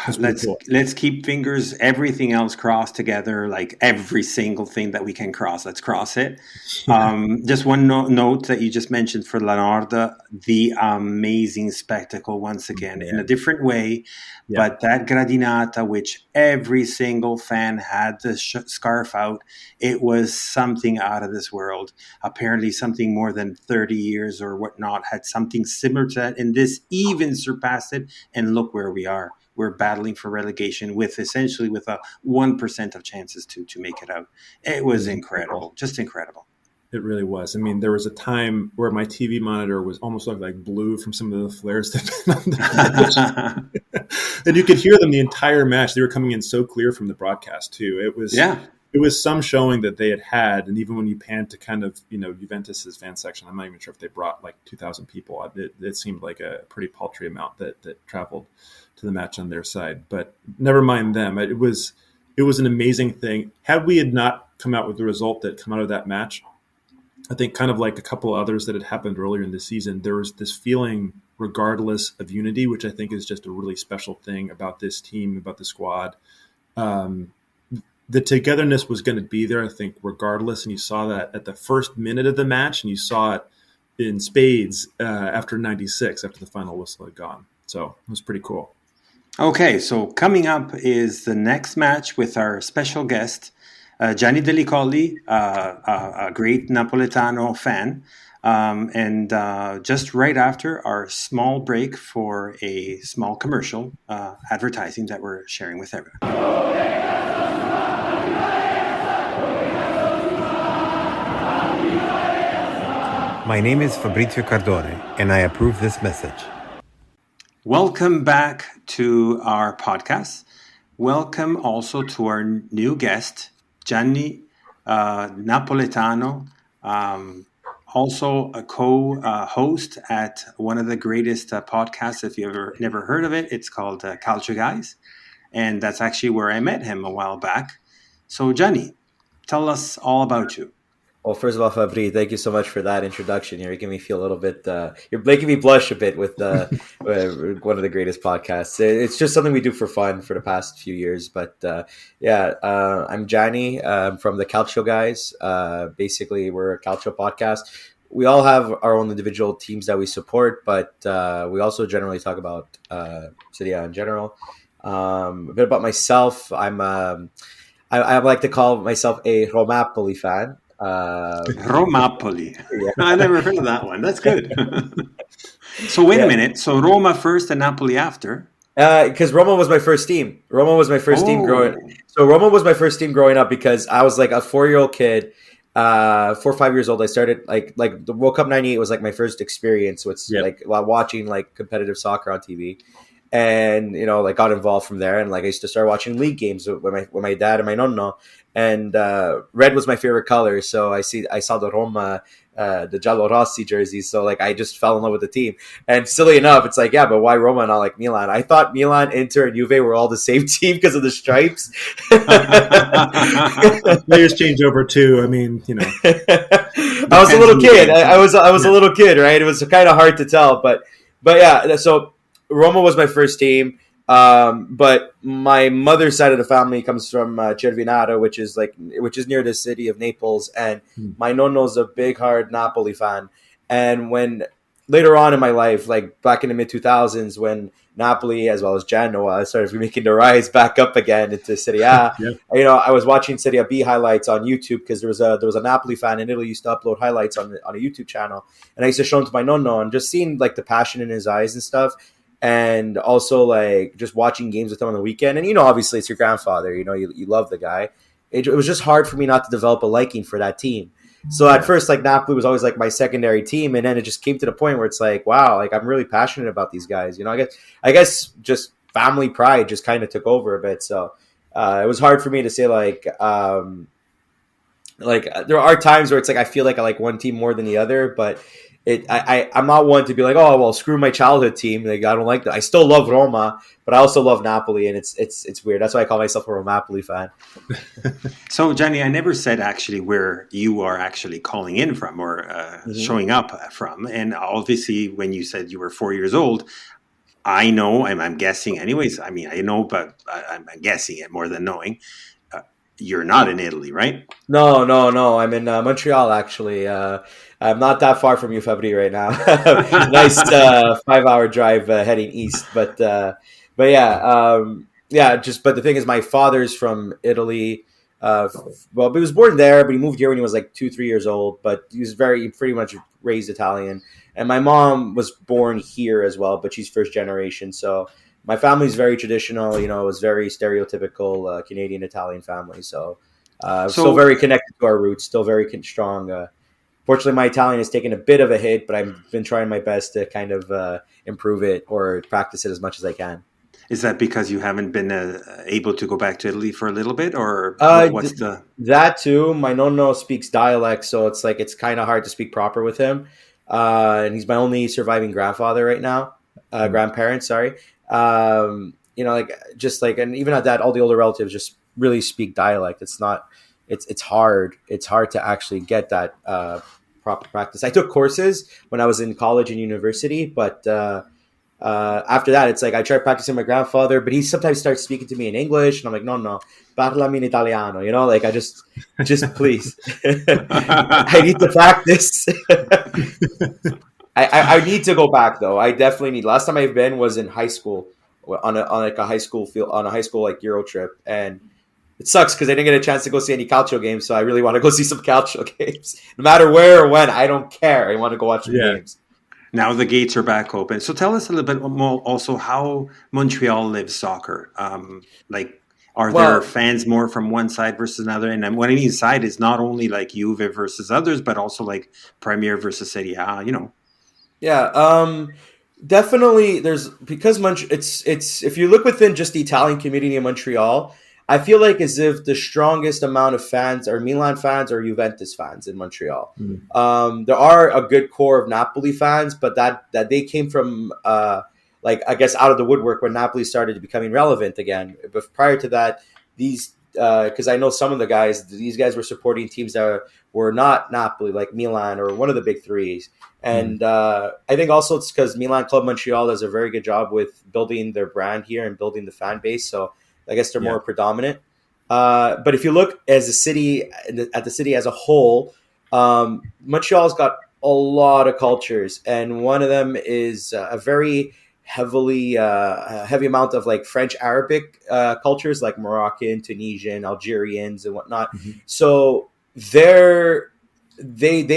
That's pretty let's cool. let's keep fingers, everything else crossed together, like every single thing that we can cross, let's cross it. Yeah, Just one note that you just mentioned for Lanarda, the amazing spectacle once again in a man. different way, Yeah. but that gradinata, which every single fan had the scarf out, it was something out of this world. Apparently something more than 30 years or whatnot had something similar to that, and this even surpassed it, and look where we are. We're battling for relegation with essentially with a 1% of chances to make it out. It It was was incredible. incredible, just incredible. It really was. I mean, there was a time where my TV monitor was almost like blue from some of the flares that had been on the pitch. And you could hear them the entire match. They were coming in so clear from the broadcast too. Yeah. It was some showing that they had, and even when you panned to kind of Juventus's fan section, I'm not even sure if they brought like 2,000 people. It seemed like a pretty paltry amount that traveled to the match on their side. But never mind them. It was an amazing thing. Had we had not come out with the result that come out of that match, I think kind of like a couple others that had happened earlier in the season, there was this feeling, regardless of unity, which I think is just a really special thing about this team, about the squad. Um, the togetherness was going to be there, I think, regardless. And you saw that at the first minute of the match, and you saw it in spades after 96, after the final whistle had gone. So it was pretty cool. Okay, so coming up is the next match with our special guest, Gianni Delli Colli, a great Napoletano fan. And just right after our small break for a small commercial advertising that we're sharing with everyone. My name is Fabrizio Cardone, and I approve this message. Welcome back to our podcast. Welcome also to our new guest, Gianni Napoletano, also a co-host at one of the greatest podcasts. If you ever never heard of it, it's called Calcio Guys, and that's actually where I met him a while back. So, Gianni, tell us all about you. Well, first of all, Fabri, thank you so much for that introduction. You're making me feel a little bit. You're making me blush a bit with one of the greatest podcasts. It's just something we do for fun for the past few years. But I'm Gianni from the Calcio Guys. Basically, we're a Calcio podcast. We all have our own individual teams that we support, but we also generally talk about Serie A in general. A bit about myself. I like to call myself a Romapoli fan. Romapoli. Yeah. I never heard of that one. That's good. So wait a minute. So Roma first and Napoli after? Because Roma was my first team. Roma was my first team growing. So Roma was my first team growing up because I was like a 4-year-old kid, 4 or 5 years old. I started like the World Cup '98 was like my first experience with like while watching like competitive soccer on TV. And like got involved from there, and like I used to start watching league games with my dad and my nonno, and red was my favorite color. So I saw the Roma, the Giallo Rossi jersey. So like I just fell in love with the team. And silly enough, it's like, yeah, but why Roma and not like Milan? I thought Milan, Inter, and Juve were all the same team because of the stripes. Players change over too. I mean, I was a little kid. I was a little kid, right? It was kind of hard to tell, but yeah. So Roma was my first team, but my mother's side of the family comes from Cervinato, which is near the city of Naples, and my nonno's a big, hard Napoli fan. And when later on in my life, like back in the mid 2000s, when Napoli as well as Genoa started making the rise back up again into Serie A, I was watching Serie B highlights on YouTube because there was a Napoli fan in Italy used to upload highlights on a YouTube channel, and I used to show them to my nonno, and just seeing like the passion in his eyes and stuff. And also like just watching games with him on the weekend. And, obviously it's your grandfather, you love the guy. It was just hard for me not to develop a liking for that team. So at first, like Napoli was always like my secondary team. And then it just came to the point where it's like, wow, like I'm really passionate about these guys. I guess just family pride just kind of took over a bit. So it was hard for me to say like like there are times where it's like I feel like I like one team more than the other, but I'm not one to be like, oh well, screw my childhood team. Like I don't like that. I still love Roma, but I also love Napoli, and it's weird. That's why I call myself a Romapoli fan. So, Gianni, I never said actually where you are actually calling in from or showing up from. And obviously, when you said you were 4 years old, I know, I'm guessing anyways. I mean, I know, but I'm guessing it more than knowing. You're not in Italy, right? No. I'm in Montreal, actually. I'm not that far from you, Fabri, right now. Nice 5-hour drive heading east, but yeah, yeah. Just but the thing is, my father's from Italy. Well, he was born there, but he moved here when he was like 2, 3 years old. But he was pretty much raised Italian. And my mom was born here as well, but she's first generation. So my family's very traditional. You know, it was very stereotypical Canadian Italian family. So still So, very connected to our roots, still very strong. Fortunately, my Italian has taken a bit of a hit, but I've been trying my best to kind of improve it or practice it as much as I can. is that because you haven't been able to go back to Italy for a little bit, or Uh, what's th- the? that too. My nonno speaks dialect, so it's like it's kind of hard to speak proper with him. And he's my only surviving grandfather right now, grandparent. Sorry. You know, like just like, and even at that, all the older relatives just really speak dialect. It's not. It's hard. It's hard to actually get that proper practice. I took courses when I was in college and university, but after that, it's like I try practicing my grandfather, but he sometimes starts speaking to me in English, and I'm like, no, parlami in Italiano. You know, like I just please, I need to practice. I need to go back though. I definitely need. Last time I've been was in high school on like a high school field on a high school like Euro trip, and it sucks because I didn't get a chance to go see any Calcio games. So I really want to go see some Calcio games, no matter where or when. I don't care. I want to go watch some games. Now the gates are back open. So tell us a little bit more also how Montreal lives soccer. Like, are there Well, fans more from one side versus another? And then what I mean side is not only like Juve versus others, but also like Premier versus Serie A, you know. yeah, definitely. There's because it's if you look within just the Italian community in Montreal, I feel like as if the strongest amount of fans are Milan fans or Juventus fans in Montreal. There are a good core of Napoli fans, but that they came from like I guess out of the woodwork when Napoli started becoming relevant again. But prior to that, these because I know some of the guys, these guys were supporting teams that were not Napoli, like Milan or one of the big threes. And I think also it's because Milan Club Montreal does a very good job with building their brand here and building the fan base. So I guess they're more predominant. But if you look as a city at the city as a whole, Montreal's got a lot of cultures, and one of them is a very heavy amount of like French Arabic cultures, like Moroccan, Tunisian, Algerians, and whatnot. So they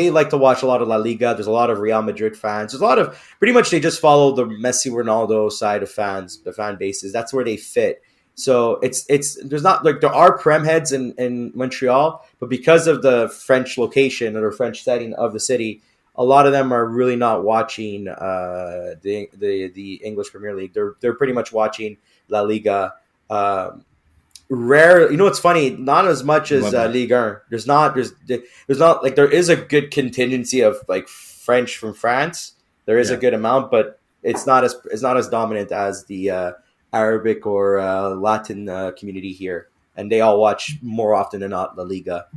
like to watch a lot of La Liga. There's a lot of Real Madrid fans. There's a lot of pretty much they just follow the Messi, Ronaldo side of fans, the fan bases. That's where they fit. So it's there's not like there are prem heads in Montreal, but because of the French location or the French setting of the city, a lot of them are really not watching the English Premier League. They're pretty much watching La Liga. Rare, you know what's funny? Not as much as Ligue 1. There's not like there is a good contingency of like French from France. There is a good amount, but it's not as dominant as the Arabic or Latin community here, and they all watch more often than not La Liga.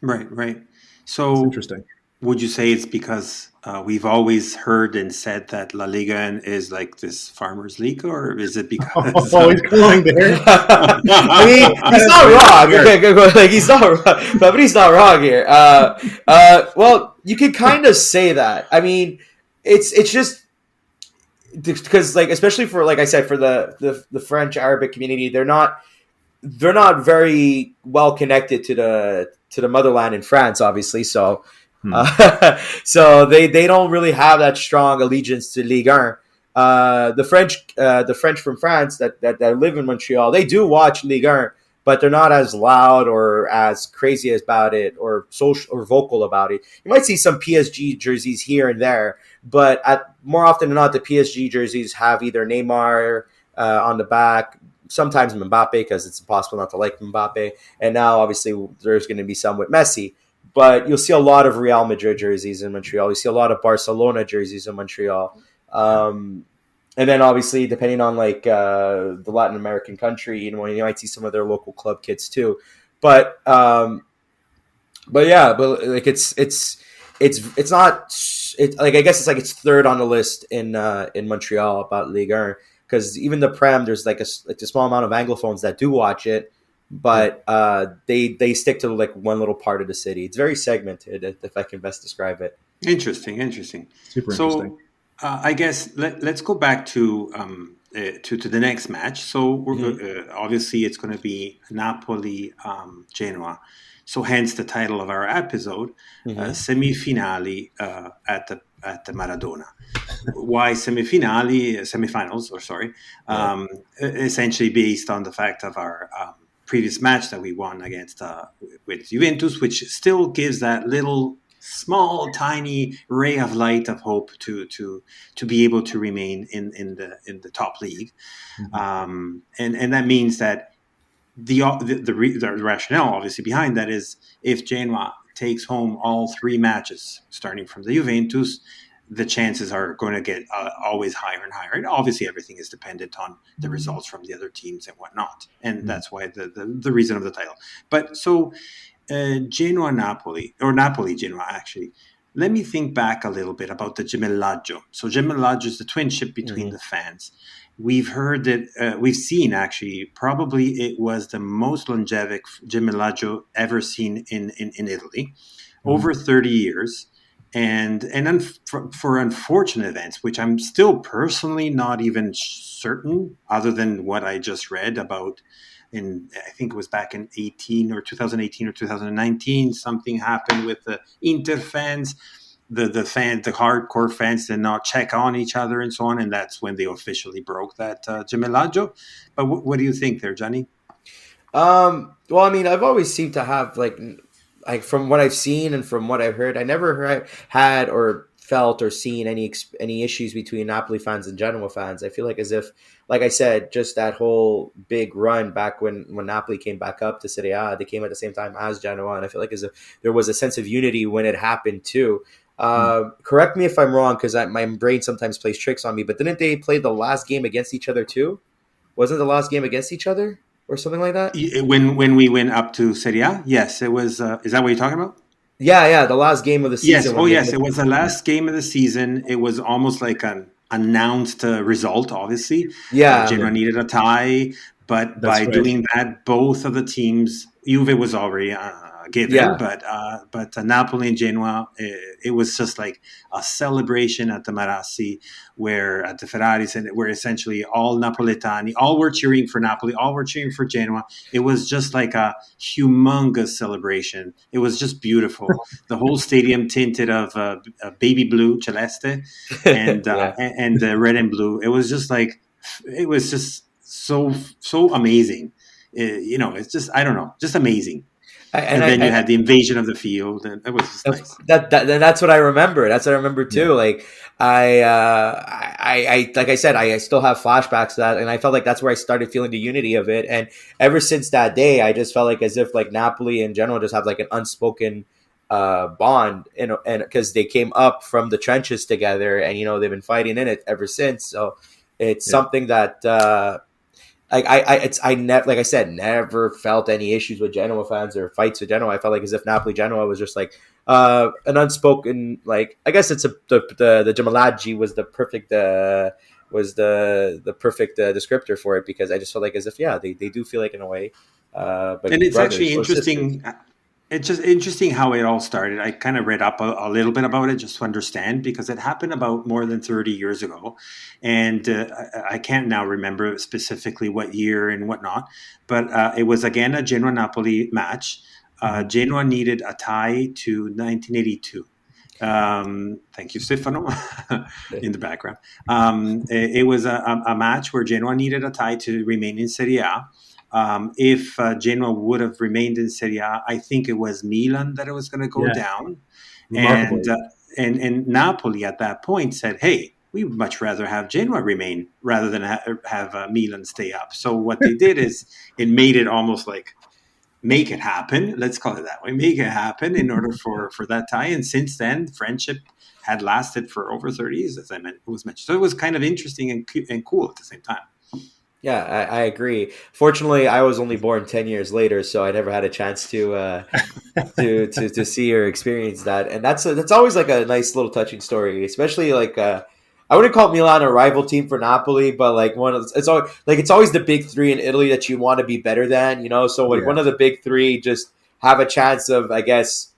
Right. It's So interesting. would you say it's because we've always heard and said that La Liga is like this farmers' league, or is it because? Oh, he's going there. I mean, he's not wrong. Okay, go. Like he's not wrong, but he's not wrong here. Well, you could kind of say that. I mean, it's just because like especially for like I said for the French Arabic community, they're not very well connected to the motherland in France, obviously. So, so they don't really have that strong allegiance to Ligue 1. The French from France that live in Montreal, they do watch Ligue 1, but they're not as loud or as crazy about it or social or vocal about it. You might see some PSG jerseys here and there, but more often than not, the PSG jerseys have either Neymar on the back, sometimes Mbappe, because it's impossible not to like Mbappe. And now, obviously, there's going to be some with Messi. But you'll see a lot of Real Madrid jerseys in Montreal. You see a lot of Barcelona jerseys in Montreal. And then, obviously, depending on like the Latin American country, you know, you might see some of their local club kits too. But yeah, but like it's not like, I guess it's like it's third on the list in Montreal about Ligue 1, because even the Prem, there's like a small amount of Anglophones that do watch it, but they stick to like one little part of the city. It's very segmented, if I can best describe it. Interesting. Super So interesting. I guess let's go back to the next match. So obviously it's going to be Napoli Genoa. So hence the title of our episode, Semifinali at the Maradona. Why semifinals, or sorry, essentially based on the fact of our previous match that we won against with Juventus, which still gives that little small tiny ray of light of hope to be able to remain in the top league. And that means that the rationale obviously behind that is, if Genoa takes home all three matches starting from the Juventus, the chances are going to get always higher and higher. And obviously everything is dependent on the results from the other teams and whatnot. And that's why the reason of the title. But so Genoa Napoli, or Napoli Genoa actually. Let me think back a little bit about the gemellaggio. So gemellaggio is the twinship between the fans. We've heard that, we've seen actually, probably it was the most longevic gemellaggio ever seen in Italy, over 30 years. And for unfortunate events, which I'm still personally not even certain, other than what I just read about, I think it was back in 2018 or 2019, something happened with the Inter fans. The hardcore fans did not check on each other and so on, and that's when they officially broke that gemellaggio. But what do you think there, Gianni? Well, I mean, I've always seemed to have like from what I've seen and from what I've heard, I never had or felt or seen any issues between Napoli fans and Genoa fans. I feel like, as if, like I said, just that whole big run back when Napoli came back up to Serie A, they came at the same time as Genoa, and I feel like as if there was a sense of unity when it happened too. Correct me if I'm wrong, because my brain sometimes plays tricks on me, but didn't they play the last game against each other too? Wasn't the last game against each other or something like that? When we went up to Serie A, yes, it was. Is that what you're talking about? Yeah, the last game of the Yes. season Oh, when they yes. It was the last game of the season. It was almost like an announced result. Obviously, Genoa needed a tie, but That's by right. doing that, both of the teams, Juve was already given, but Napoli and Genoa, it was just like a celebration at the Marassi, where at the Ferraris, and where essentially all Napoletani, all were cheering for Napoli, all were cheering for Genoa. It was just like a humongous celebration. It was just beautiful. The whole stadium tinted of baby blue, celeste, and red and blue. It was just like, it was just so amazing. It's just, I don't know, just amazing. And then you had the invasion of the field, and it was just nice. That's what I remember. That's what I remember too. Yeah. Like I like I said, I still have flashbacks to that, and I felt like that's where I started feeling the unity of it. And ever since that day, I just felt like as if like Napoli in general just have like an unspoken bond, and because they came up from the trenches together, and they've been fighting in it ever since. So it's something that. Like I said, never felt any issues with Genoa fans or fights with Genoa. I felt like as if Napoli Genoa was just like an unspoken, like, I guess it's the Gemelaggi was the perfect descriptor for it, because I just felt like as if they do feel like in a way, but and it's brothers actually or interesting. sisters. It's just interesting how it all started. I kind of read up a little bit about it just to understand, because it happened about more than 30 years ago. And I can't now remember specifically what year and whatnot, but it was again a Genoa Napoli match. Genoa needed a tie to 1982. Thank you, Stefano, in the background. It was a match where Genoa needed a tie to remain in Serie A. If Genoa would have remained in Serie A, I think it was Milan that it was going to go down. Remarkably. And Napoli at that point said, hey, we would much rather have Genoa remain rather than have Milan stay up. So what they did is it made it almost like make it happen. Let's call it that way. Make it happen in order for that tie. And since then, friendship had lasted for over 30 years, as was mentioned. So it was kind of interesting and cool at the same time. Yeah, I agree. Fortunately, I was only born 10 years later, so I never had a chance to see or experience that. And that's always like a nice little touching story, especially like I wouldn't call Milan a rival team for Napoli, but like it's always the big three in Italy that you want to be better than, you know. So like one of the big three just have a chance of, I guess,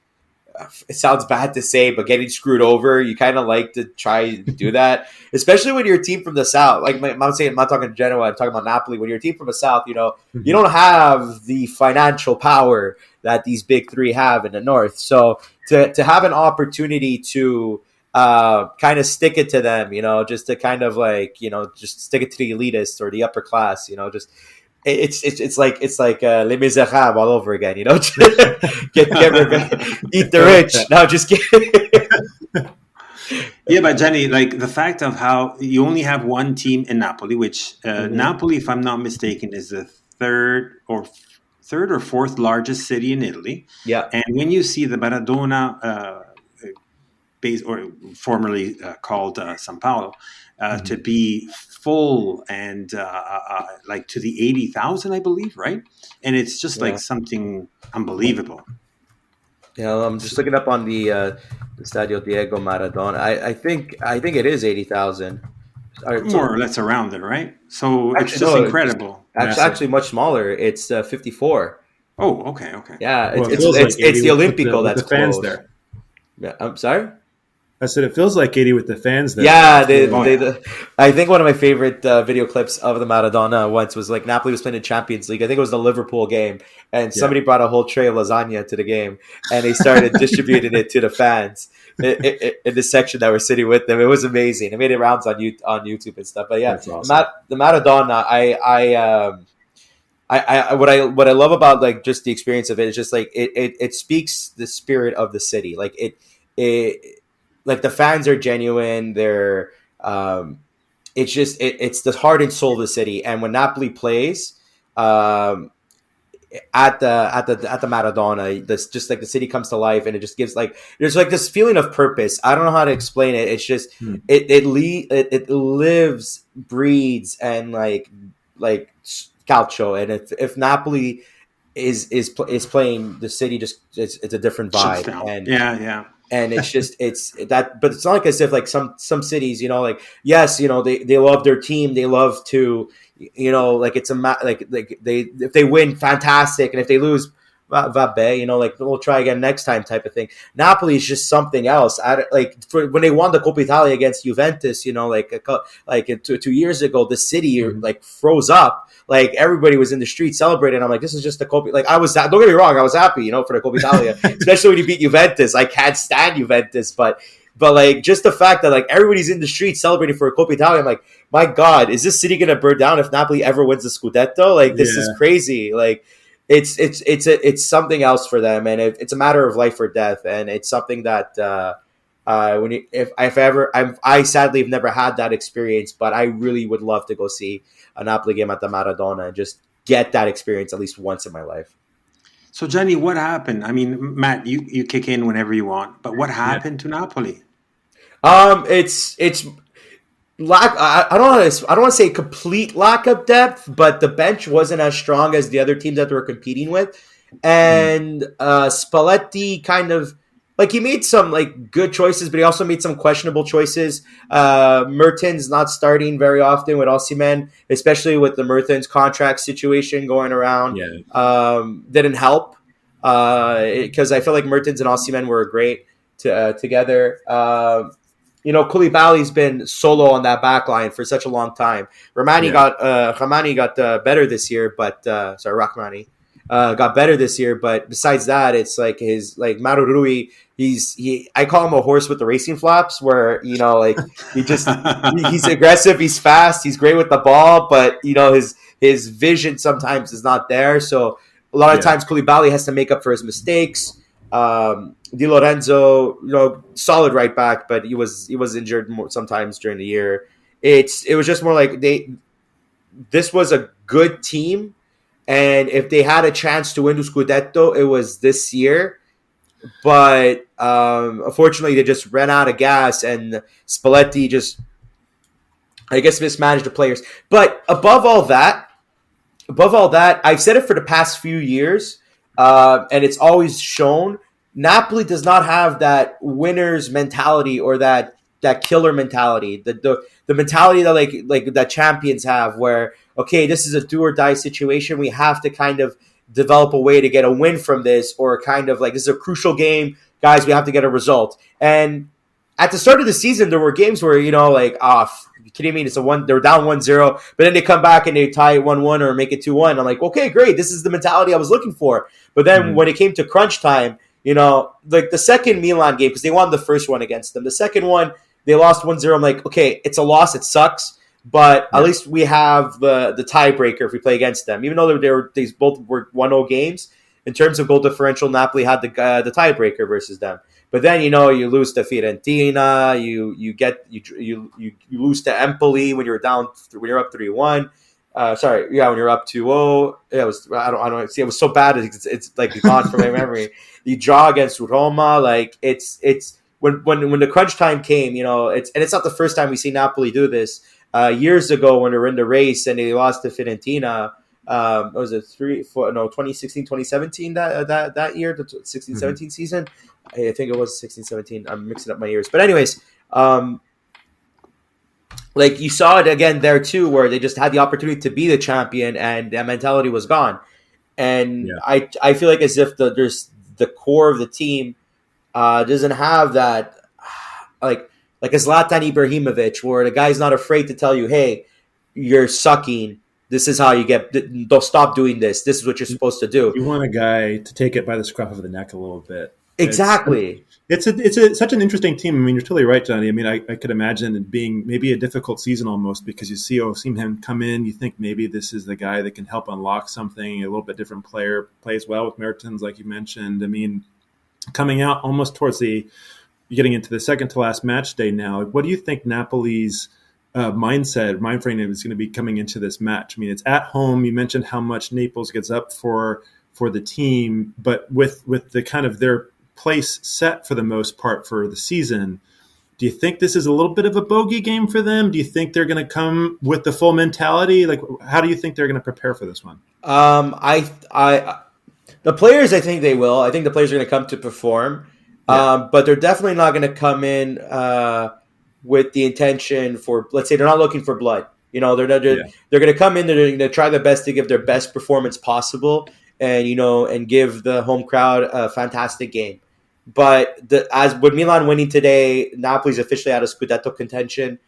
it sounds bad to say, but getting screwed over, you kind of like to try to do that, especially when you're a team from the south. Like I'm saying, I'm not talking Genoa, I'm talking about Napoli. When you're a team from the south, you know, you don't have the financial power that these big three have in the north. So to have an opportunity to kind of stick it to them, you know, just to kind of like, you know, just stick it to the elitists or the upper class, you know, just it's like Les Miserables all over again, you know. get eat the rich. No, just kidding. Yeah, but Gianni, like the fact of how you only have one team in Napoli, which Napoli, if I'm not mistaken, is the third or fourth largest city in Italy. Yeah, and when you see the Maradona base, or formerly called San Paolo, to be full and like to the 80,000, I believe, right? And it's just like something unbelievable. Yeah, I'm just looking up on the Stadio Diego Maradona. I think it is 80,000. More or less around it, right? So actually, it's just no, incredible. Actually, much smaller. It's 54. Oh, okay. Yeah, Well, it's like the Olimpico with that's the fans close. there. Yeah, I'm sorry. I said it feels like 80 with the fans there. Yeah, I think one of my favorite video clips of the Maradona once was like Napoli was playing in Champions League. I think it was the Liverpool game, and somebody brought a whole tray of lasagna to the game, and they started distributing it to the fans in the section that were sitting with them. It was amazing. It made it rounds on YouTube and stuff. But yeah, awesome. The Maradona, what I love about like just the experience of it is just like it speaks the spirit of the city. Like it like the fans are genuine. They're it's just it's the heart and soul of the city. And when Napoli plays at the Maradona, this just like the city comes to life, and it just gives like there's like this feeling of purpose. I don't know how to explain it. It's just it lives, breathes, and like calcio. And if Napoli is playing, the city just it's a different vibe. And yeah. And it's just it's that, but it's not like as if like some cities, you know, like yes, you know, they love their team, they love to, you know, like it's like they if they win, fantastic, and if they lose, vabbè, you know, like we'll try again next time type of thing. Napoli is just something else. When they won the Coppa Italia against Juventus, you know, like 2 years ago, the city like froze up. Like everybody was in the street celebrating. I'm like, this is just the Coppa. Like don't get me wrong, I was happy, you know, for the Coppa Italia, especially when you beat Juventus. I can't stand Juventus, but like just the fact that like everybody's in the street celebrating for a Coppa Italia, I'm like, my God, is this city gonna burn down if Napoli ever wins the Scudetto? Like this is crazy. Like it's something else for them, and it's a matter of life or death, and it's something that I sadly have never had that experience, but I really would love to go see a Napoli game at the Maradona and just get that experience at least once in my life. So Gianni, what happened? I mean, Matt, you kick in whenever you want, but what happened to Napoli? It's lack. I don't want to say complete lack of depth, but the bench wasn't as strong as the other teams that they were competing with, and Spalletti kind of like he made some like good choices, but he also made some questionable choices. Mertens not starting very often with Osimhen, especially with the Mertens contract situation going around. Didn't help because I feel like Mertens and Osimhen were great together. You know, Koulibaly's been solo on that back line for such a long time. Rahmani got better this year, but Rahmani got better this year. But besides that, it's like Mauro Rui. I call him a horse with the racing flaps, where you know, like he's aggressive, he's fast, he's great with the ball, but you know his vision sometimes is not there. So a lot of times Koulibaly has to make up for his mistakes. Di Lorenzo, solid right back, but he was injured more sometimes during the year. It was just more like this was a good team, and if they had a chance to win the Scudetto, it was this year. But unfortunately, they just ran out of gas, and Spalletti just, I guess, mismanaged the players. But above all that, I've said it for the past few years, and it's always shown. Napoli does not have that winner's mentality or that killer mentality, the mentality that like that champions have, where okay, this is a do or die situation. We have to kind of develop a way to get a win from this, or kind of like this is a crucial game, guys. We have to get a result. And at the start of the season, there were games where like you kidding me? It's a one. They're down 1-0, but then they come back and they tie it 1-1 or make it 2-1. I'm like, okay, great. This is the mentality I was looking for. But then when it came to crunch time, like the second Milan game, because they won the first one against them. The second one, they lost 1-0. I'm like, okay, it's a loss. It sucks. But at least we have the tiebreaker if we play against them. Even though they both were 1-0 games, in terms of goal differential, Napoli had the tiebreaker versus them. But then you lose to Fiorentina, you lose to Empoli when you're up 3-1. When you're up 2-0. It was I don't see, it was so bad it's like gone from my memory. You draw against Roma, like it's when the crunch time came, it's not the first time we see Napoli do this. Years ago when they were in the race and they lost to Fiorentina, was it 2016, 2017 that year, the 16-17 season. I think it was 16-17. I'm mixing up my years. But anyways, like you saw it again there too, where they just had the opportunity to be the champion and that mentality was gone. And I feel like as if there's the core of the team doesn't have that, like a Zlatan Ibrahimovic, where the guy's not afraid to tell you, hey, you're sucking. This is how you don't stop doing this. This is what you're supposed to do. You want a guy to take it by the scruff of the neck a little bit. Exactly. It's such an interesting team. I mean, you're totally right, Johnny. I mean, I could imagine it being maybe a difficult season almost, because you see him come in. You think maybe this is the guy that can help unlock something. A little bit different player, plays well with Mertens, like you mentioned. I mean, coming out almost towards getting into the second to last match day now. What do you think Napoli's mind frame is going to be coming into this match? I mean, it's at home. You mentioned how much Naples gets up for the team, but with the kind of their place set for the most part for the season, do you think this is a little bit of a bogey game for them? Do you think they're going to come with the full mentality? Like, how do you think they're going to prepare for this one? The players, I think they will. I think the players are going to come to perform, but they're definitely not going to come in with the intention for, let's say, they're not looking for blood. They're going to come in. They're going to try their best to give their best performance possible, and give the home crowd a fantastic game. But as with Milan winning today, Napoli's officially out of Scudetto contention.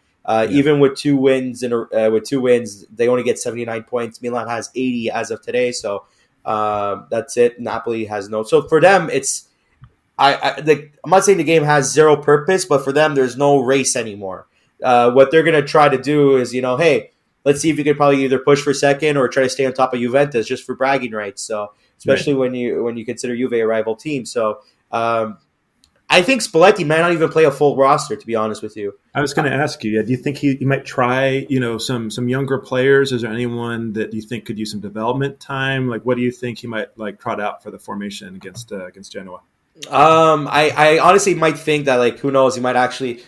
Even with two wins, they only get 79 points. Milan has 80 as of today, so that's it. Napoli has no. So for them, it's I'm not saying the game has zero purpose, but for them, there's no race anymore. What they're gonna try to do is, hey, let's see if you could probably either push for second or try to stay on top of Juventus just for bragging rights. So especially when you consider Juve a rival team. So I think Spalletti might not even play a full roster, to be honest with you. I was going to ask you, do you think he might try, some younger players? Is there anyone that you think could use some development time? Like, what do you think he might trot out for the formation against Genoa? I honestly might think that, like, who knows, he might actually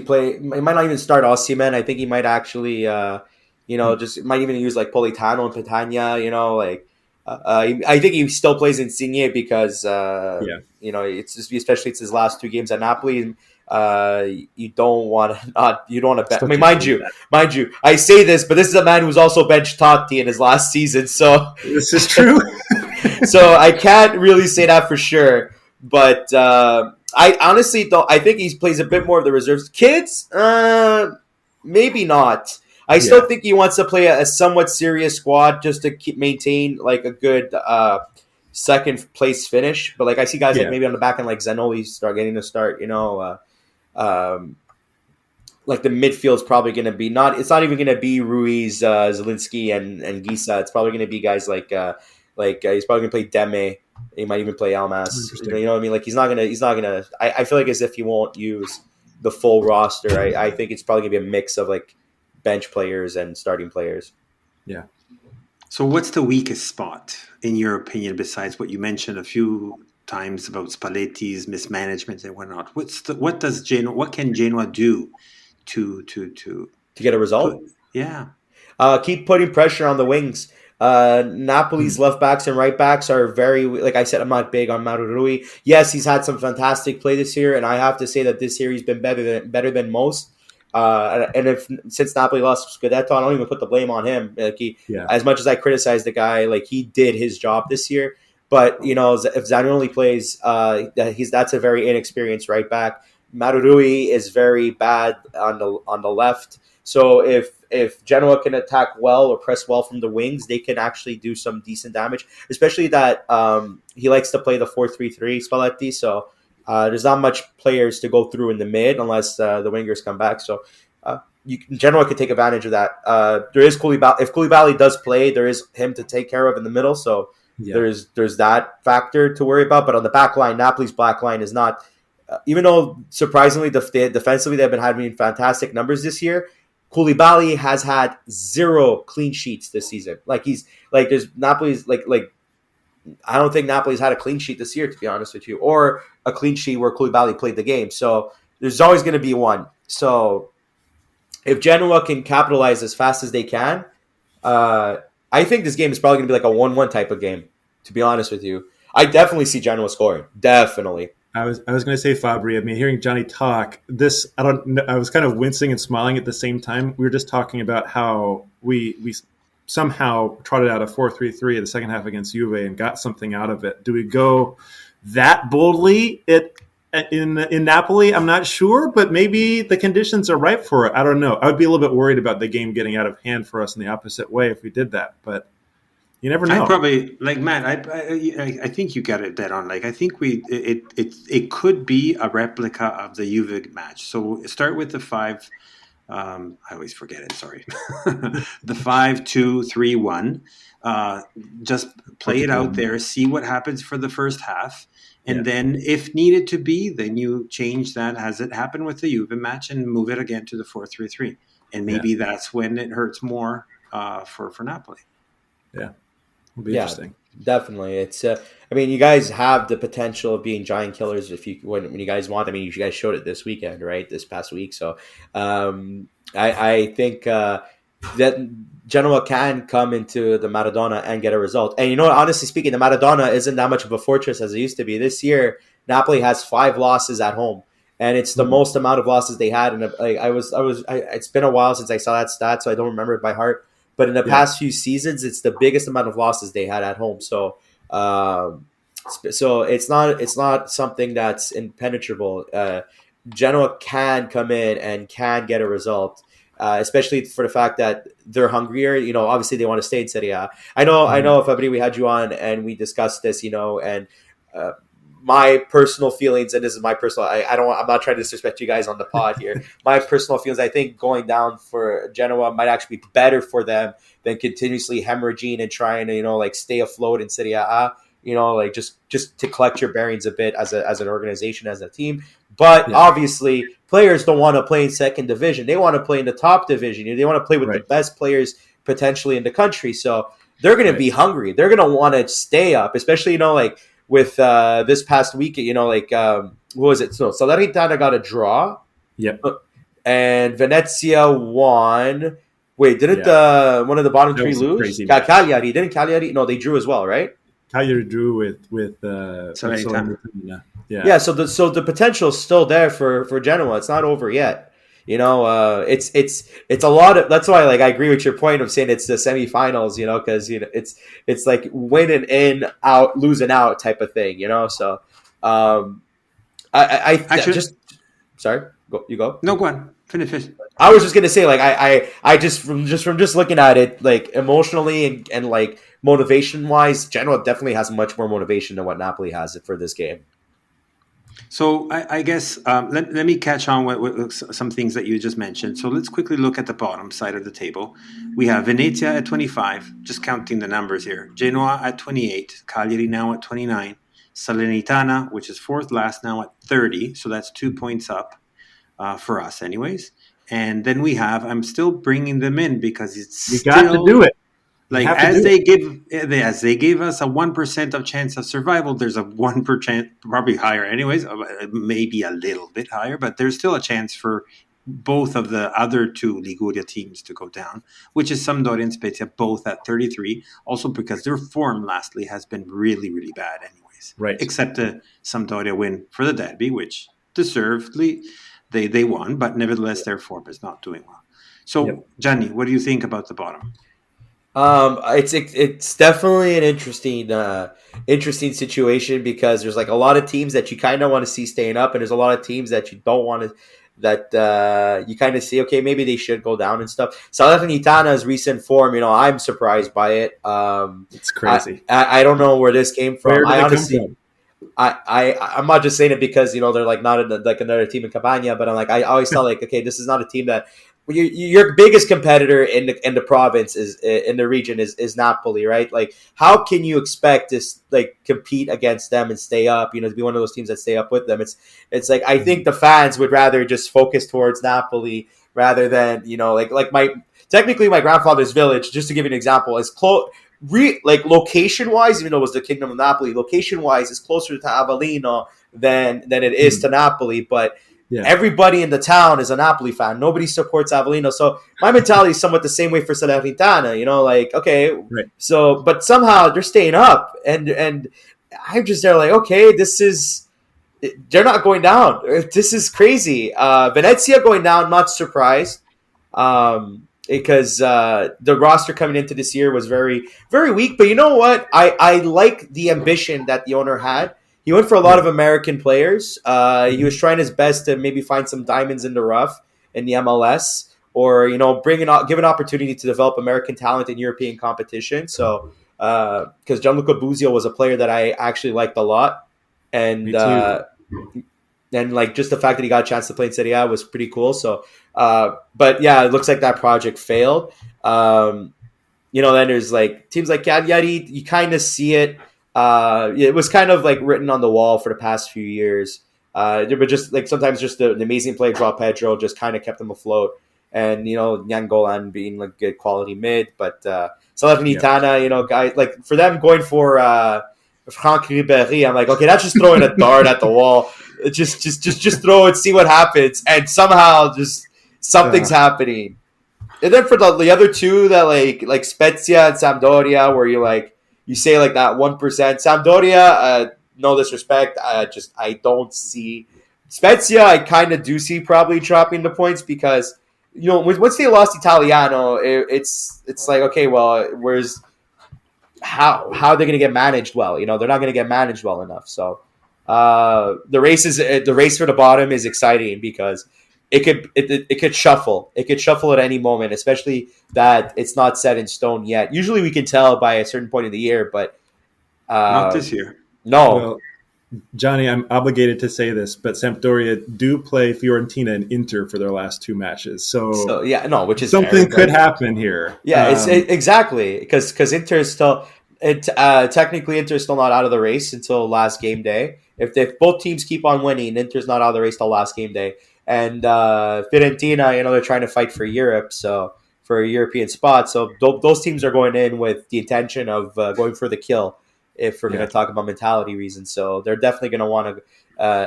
play. He might not even start Osimhen. I think he might actually, just might even use like Politano and Petagna. I think he still plays Insigne because it's just, especially it's his last two games at Napoli. You don't want to bet. I mean, mind you, I say this, but this is a man who's also benched Totti in his last season. So this is true. So I can't really say that for sure. But I honestly don't. I think he plays a bit more of the reserves. Kids, maybe not. I still think he wants to play a somewhat serious squad just to maintain like a good second place finish. But like I see guys like maybe on the back end like Zanoli getting to start. Like the midfield's probably going to be not. It's not even going to be Ruiz, Zielinski, and Gisa. It's probably going to be guys like he's probably going to play Deme. He might even play Almas. You Interesting. know what I mean? Like he's not gonna. I feel like as if he won't use the full roster. I think it's probably gonna be a mix of like bench players and starting players. Yeah. So, what's the weakest spot in your opinion, besides what you mentioned a few times about Spalletti's mismanagement and whatnot? What can Genoa do to To get a put? result, Yeah, keep putting pressure on the wings. Hmm. Napoli's left backs and right backs are very, like I said, I'm not big on Maru. Yes, he's had some fantastic play this year, and I have to say that this year he's been better than most. And if since Napoli lost Scudetto, I don't even put the blame on him. Like Yeah. as much as I criticize the guy, like he did his job this year. But if Zanioli plays, that's a very inexperienced right back. Marurui is very bad on the left. So if Genoa can attack well or press well from the wings, they can actually do some decent damage. Especially that he likes to play the 4-3-3 Spalletti. So there's not much players to go through in the mid unless the wingers come back. So Genoa could take advantage of that. There is Koulibaly. If Koulibaly does play, there is him to take care of in the middle. So Yeah. there's that factor to worry about. But on the back line, Napoli's back line is not. Even though surprisingly defensively they've been having fantastic numbers this year, Koulibaly has had 0 clean sheets this season. Like he's like there's Napoli's like I don't think Napoli's had a clean sheet this year, to be honest with you, or a clean sheet where Koulibaly played the game. So there's always going to be one. So if Genoa can capitalize as fast as they can, uh, I think this game is probably going to be like a 1-1 type of game. To be honest with you, I definitely see Genoa scoring. Definitely. I was going to say, Fabri. I mean, hearing Johnny talk, this I don't. know, I was kind of wincing and smiling at the same time. We were just talking about how we somehow trotted out a 4-3-3 in the second half against Juve and got something out of it. Do we go that boldly in Napoli? I'm not sure, but maybe the conditions are right for it. I don't know. I would be a little bit worried about the game getting out of hand for us in the opposite way if we did that, but you never I know. probably like Matt. I think you got it dead on. Like I think it could be a replica of the Juve match. So start with the five. I always forget it. Sorry, the 5-2-3-1. Uh, just play it out there. See what happens for the first half, and Yeah. then if needed to be, then you change that as it happened with the Juve match and move it again to the 4-3-3. And maybe that's when it hurts more for Napoli. Yeah. Will be Yeah, interesting. definitely. It's. I mean, you guys have the potential of being giant killers if you when you guys want. I mean, you guys showed it this weekend, right? This past week. So, I think that Genoa can come into the Maradona and get a result. And honestly speaking, the Maradona isn't that much of a fortress as it used to be. This year, Napoli has 5 losses at home, and it's the most amount of losses they had. And it's been a while since I saw that stat, so I don't remember it by heart. But in the Yeah. past few seasons, it's the biggest amount of losses they had at home. Um, so it's not something that's impenetrable. Genoa can come in and can get a result, especially for the fact that they're hungrier. Obviously they want to stay in Serie A. I know, Fabri, we had you on and we discussed this. And uh, my personal feelings, and this is my personal. I'm not trying to disrespect you guys on the pod here. My personal feelings, I think going down for Genoa might actually be better for them than continuously hemorrhaging and trying to stay afloat in Serie A. Like just to collect your bearings a bit as an organization, as a team. But Yeah. obviously, players don't want to play in second division. They want to play in the top division. They want to play with the Right. best players potentially in the country. So they're going to be hungry. They're going to want to stay up, especially like with this past week. What was it? So Salernitana got a draw, Yep. and Venezia won. Wait, didn't Yeah. one of the bottom That three was a lose? crazy match. Cagliari didn't Cagliari? No, they drew as well, right? Cagliari drew with Salernitana. Salernitana. Yeah. Yeah, so the potential is still there for Genoa. It's not over yet. It's a lot of. That's why, like, I agree with your point of saying it's the semifinals. Because it's like winning in, out, losing out type of thing. So, I Actually, just sorry. You go. no, go on. Finish. I was just gonna say, like, I just from just looking at it, like emotionally and like motivation wise, Genoa definitely has much more motivation than what Napoli has for this game. So I guess let me catch on with some things that you just mentioned. So let's quickly look at the bottom side of the table. We have Venezia at 25, just counting the numbers here. Genoa at 28, Cagliari now at 29, Salernitana, which is fourth last, now at 30. So that's 2 points up for us, anyways. And then we have, I'm still bringing them in because it's You got to still do it. You like have to do it. as they gave us a 1% of chance of survival, there's a 1%, probably higher anyways, maybe a little bit higher, but there's still a chance for both of the other two Liguria teams to go down, which is Sampdoria and Spezia, both at 33. Also because their form lastly has been really, really bad anyways. Right. Except the Sampdoria win for the derby, which deservedly they won, but nevertheless their form is not doing well. So, Gianni, what do you think about the bottom? It's definitely an interesting situation because there's like a lot of teams that you kind of want to see staying up, and there's a lot of teams that you don't want to you kind of see, okay, maybe they should go down and stuff. Salernitana's recent form, I'm surprised by it. It's crazy. I don't know where this came from. Where did I it honestly, come from? I'm not just saying it because they're like not like another team in Campania, but I'm like I always thought like, okay, this is not a team that your biggest competitor in the province is in the region is Napoli, right? Like, how can you expect to like compete against them and stay up? To be one of those teams that stay up with them. It's like I think the fans would rather just focus towards Napoli rather than like my grandfather's village. Just to give you an example, is close. Like location wise, even though it was the Kingdom of Napoli, location wise is closer to Avellino than it is to Napoli. But everybody in the town is a Napoli fan. Nobody supports Avellino. So my mentality is somewhat the same way for Salernitana. Like, okay, right. So but somehow they're staying up, and I'm just there like, okay, they're not going down. This is crazy. Venezia going down, not surprised. Because the roster coming into this year was very, very weak. But you know what? I like the ambition that the owner had. He went for a lot of American players. He was trying his best to maybe find some diamonds in the rough in the MLS, or give an opportunity to develop American talent in European competition. So because Gianluca Buzio was a player that I actually liked a lot, and like just the fact that he got a chance to play in Serie A was pretty cool. So, but yeah, it looks like that project failed. Then there's like teams like Cagliari. You kind of see it. It was kind of like written on the wall for the past few years. There were just like sometimes just the amazing play, Joao Pedro, just kind of kept them afloat. And Nyangolan being like good quality mid, but Salernitana, guys like for them going for Franck Ribéry, I'm like, okay, that's just throwing a dart at the wall. Just throw it, see what happens, and somehow just something's happening. And then for the other two that like Spezia and Sampdoria, where you say like that 1%. Sampdoria, no disrespect, I don't see Spezia. I kind of do see probably dropping the points because once they lost Italiano, it's like, okay, well, where's how are they going to get managed well? They're not going to get managed well enough. So the race for the bottom is exciting because it could shuffle. It could shuffle at any moment, especially that it's not set in stone yet. Usually we can tell by a certain point of the year, but not this year. No. Well, Johnny, I'm obligated to say this, but Sampdoria do play Fiorentina and Inter for their last two matches. So yeah, no, which is something could happen here. Yeah, exactly because Inter is still technically Inter is still not out of the race until last game day. If both teams keep on winning, Inter's not out of the race till last game day. And Fiorentina, they're trying to fight for Europe, so for a European spot. So those teams are going in with the intention of going for the kill. If we're going to talk about mentality reasons, so they're definitely going to want to,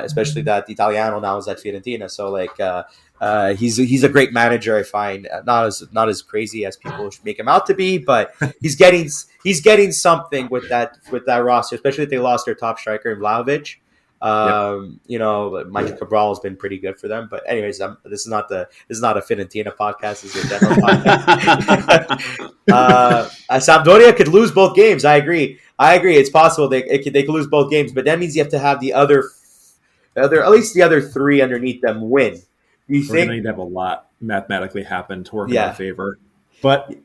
especially that Italiano now is at Fiorentina. So he's a great manager. I find not as crazy as people make him out to be, but he's getting something with that roster, especially if they lost their top striker Vlahovic. Michael Cabral has been pretty good for them. But anyways, this is not a Fiorentina podcast. This is a general podcast. Sampdoria could lose both games. I agree. It's possible they could lose both games, but that means you have to have the other at least the other three underneath them win. We're going to need to have a lot mathematically happen to work in our favor. But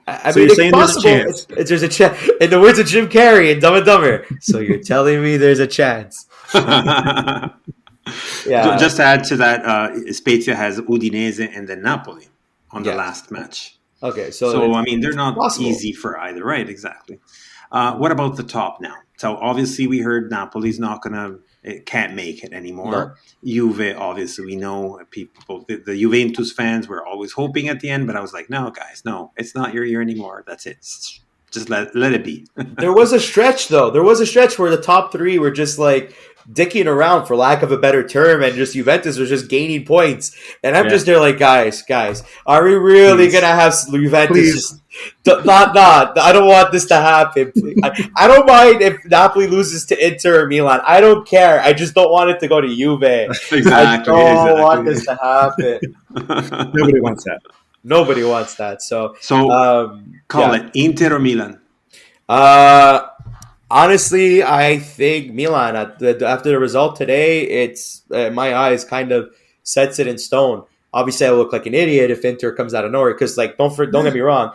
I mean, it's possible. There's a chance. In the words of Jim Carrey in Dumb and Dumber. So you're telling me there's a chance? Yeah. Just to add to that, Spezia has Udinese and then Napoli on the Yes. last match. Okay. So So, it's I mean, they're not possible. easy for either, right? Exactly. What about the top now? So, obviously, we heard Napoli's not going to, it can't make it No. anymore. Juve, obviously, we know people, the Juventus fans were always hoping at the end, but I was like, no, guys, no, it's not your year anymore. That's it. Just let it be. There was a stretch, though. There was a stretch where the top three were just like dicking around, for lack of a better term, and just Juventus was just gaining points. And I'm just there like, guys, are we really Please. going to have Juventus Please. just not? I don't want this to happen. I don't mind if Napoli loses to Inter or Milan. I don't care. I just don't want it to go to Juve. I don't want this to happen. Nobody wants that. Nobody wants that. So, Call it Inter or Milan. Honestly, I think Milan after the result today, it's my eyes kind of sets it in stone. Obviously, I look like an idiot if Inter comes out of nowhere because, like, don't get me wrong.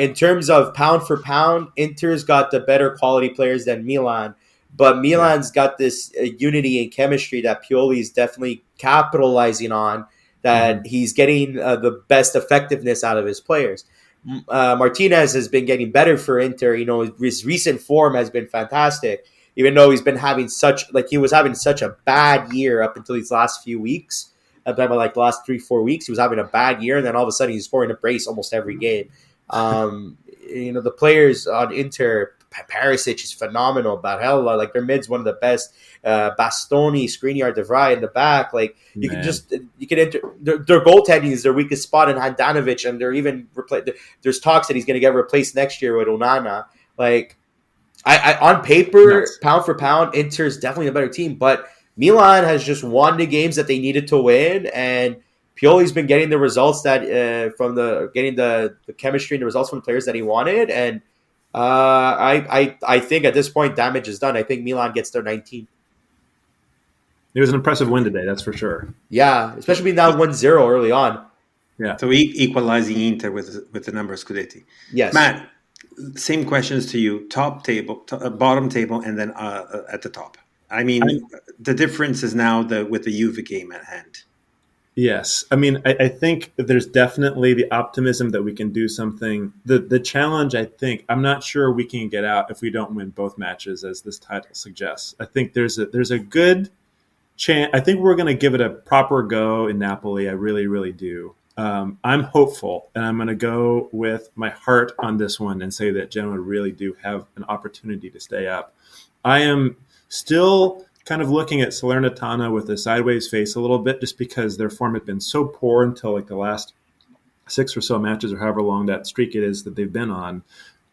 In terms of pound for pound, Inter's got the better quality players than Milan, but Milan's got this unity and chemistry that Pioli's definitely capitalizing on. That he's getting the best effectiveness out of his players. Martinez has been getting better for Inter. You know, his recent form has been fantastic, even though he's been having he was having such a bad year up until these last few weeks. I'm talking about like the last 3-4 weeks. He was having a bad year, and then all of a sudden he's scoring a brace almost every game. The players on Inter, Perisic is phenomenal. Barella, like their mid's one of the best. Bastoni, Skriniar, De Vrij in the back. Like you can enter their goaltending is their weakest spot in Handanovic, and they're even there's talks that he's going to get replaced next year with Onana. Like I on paper, pound for pound, Inter is definitely a better team, but Milan has just won the games that they needed to win, and Pioli's been getting the results that getting the chemistry and the results from the players that he wanted, and I think at this point damage is done. I think Milan gets their 19th. It was an impressive win today, that's for sure. Yeah, especially being down 1-0 early on. Yeah. So equalizing Inter with the number of Scudetti. Yes. Matt, same questions to you. Top table, bottom table, and then at the top. I mean, the difference is now with the Juve game at hand. Yes. I mean, I think there's definitely the optimism that we can do something. The challenge, I think, I'm not sure we can get out if we don't win both matches, as this title suggests. I think there's a good chance. I think we're going to give it a proper go in Napoli. I really, really do. I'm hopeful, and I'm going to go with my heart on this one and say that Genoa really do have an opportunity to stay up. I am still kind of looking at Salernitana with a sideways face a little bit, just because their form had been so poor until like the last 6 or so matches, or however long that streak it is that they've been on.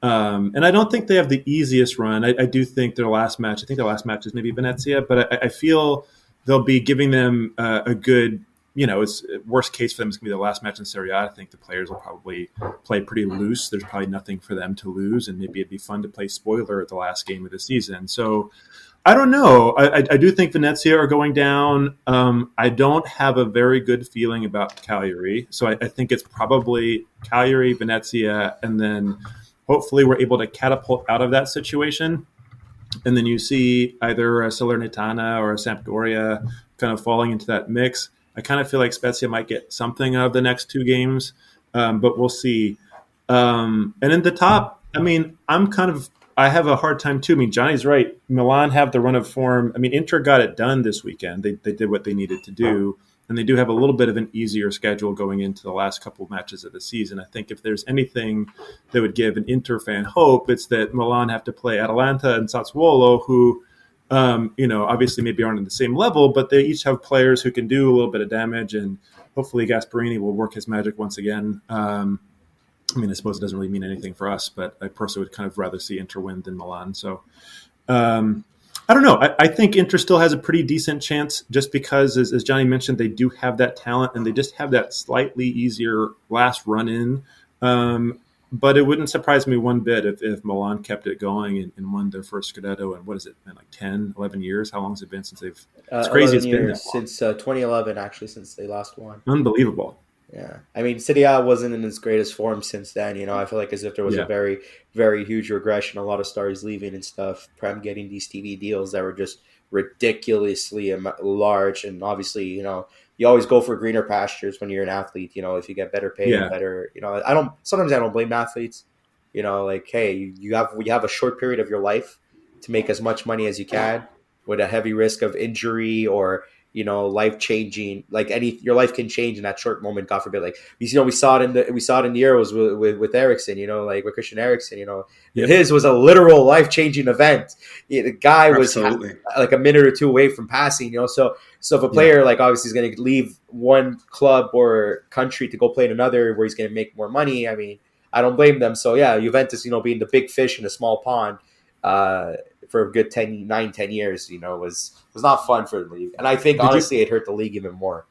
And I don't think they have the easiest run. I do think their last match is maybe Venezia, but I feel they'll be giving them a good, it's worst case for them is going to be the last match in Serie A. I think the players will probably play pretty loose. There's probably nothing for them to lose, and maybe it'd be fun to play spoiler at the last game of the season. So I don't know. I do think Venezia are going down. I don't have a very good feeling about Cagliari. So I think it's probably Cagliari, Venezia, and then hopefully we're able to catapult out of that situation. And then you see either a Salernitana or a Sampdoria kind of falling into that mix. I kind of feel like Spezia might get something out of the next 2 games, but we'll see. And in the top, I mean, I have a hard time too. I mean, Johnny's right. Milan have the run of form. I mean, Inter got it done this weekend. They did what they needed to do, and they do have a little bit of an easier schedule going into the last couple of matches of the season. I think if there's anything that would give an Inter fan hope, it's that Milan have to play Atalanta and Sassuolo, who, obviously maybe aren't at the same level, but they each have players who can do a little bit of damage, and hopefully Gasperini will work his magic once again. I mean, I suppose it doesn't really mean anything for us, but I personally would kind of rather see Inter win than Milan. So I don't know. I think Inter still has a pretty decent chance just because, as Johnny mentioned, they do have that talent and they just have that slightly easier last run in. But it wouldn't surprise me one bit if Milan kept it going and won their first Scudetto in, what has it been, like 10, 11 years? How long has it been since they've – it's crazy it's been that long. Since 2011, actually, since they last won. Unbelievable. Yeah, I mean, Serie A wasn't in its greatest form since then. I feel like as if there was a Yeah. very, very huge regression. A lot of stars leaving and stuff. Prem getting these TV deals that were just ridiculously large, and obviously, you always go for greener pastures when you're an athlete. If you get better paid, Yeah. better. I don't. Sometimes I don't blame athletes. Like, hey, you have a short period of your life to make as much money as you can with a heavy risk of injury or life changing, like your life can change in that short moment, god forbid. Like we saw it in the Euros with Ericsson, like with Christian Ericsson. Yep. His was a literal life changing event. The guy was Absolutely. like a minute or two away from passing. So if a Yeah. player like obviously is going to leave one club or country to go play in another where he's going to make more money, I mean, I don't blame them. So yeah, Juventus, being the big fish in a small pond, uh, for a good 10 years, was not fun for the league. And I think Did you honestly it hurt the league even more.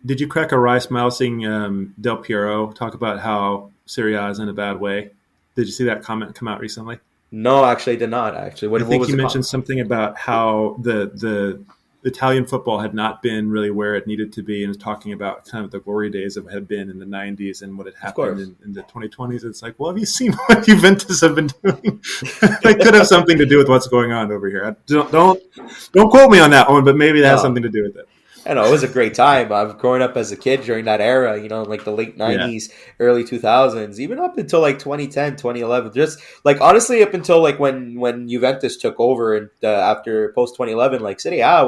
did you crack a wry smile seeing Del Piero talk about how Serie A is in a bad way? Did you see that comment come out recently? No, actually I did not actually. I What think was he the mentioned comment? something about how the Italian football had not been really where it needed to be, and was talking about kind of the glory days of it had been in the '90s and what had Of happened course. in the 2020s. It's like, well, have you seen what Juventus have been doing? That could have something to do with what's going on over here. Don't quote me on that one, but maybe that has No, something to do with it. I know it was a great time. I've growing up as a kid during that era, like the late Yeah, 90s, early 2000s, even up until like 2010, 2011. Just like honestly up until like when Juventus took over and after post 2011, like Serie A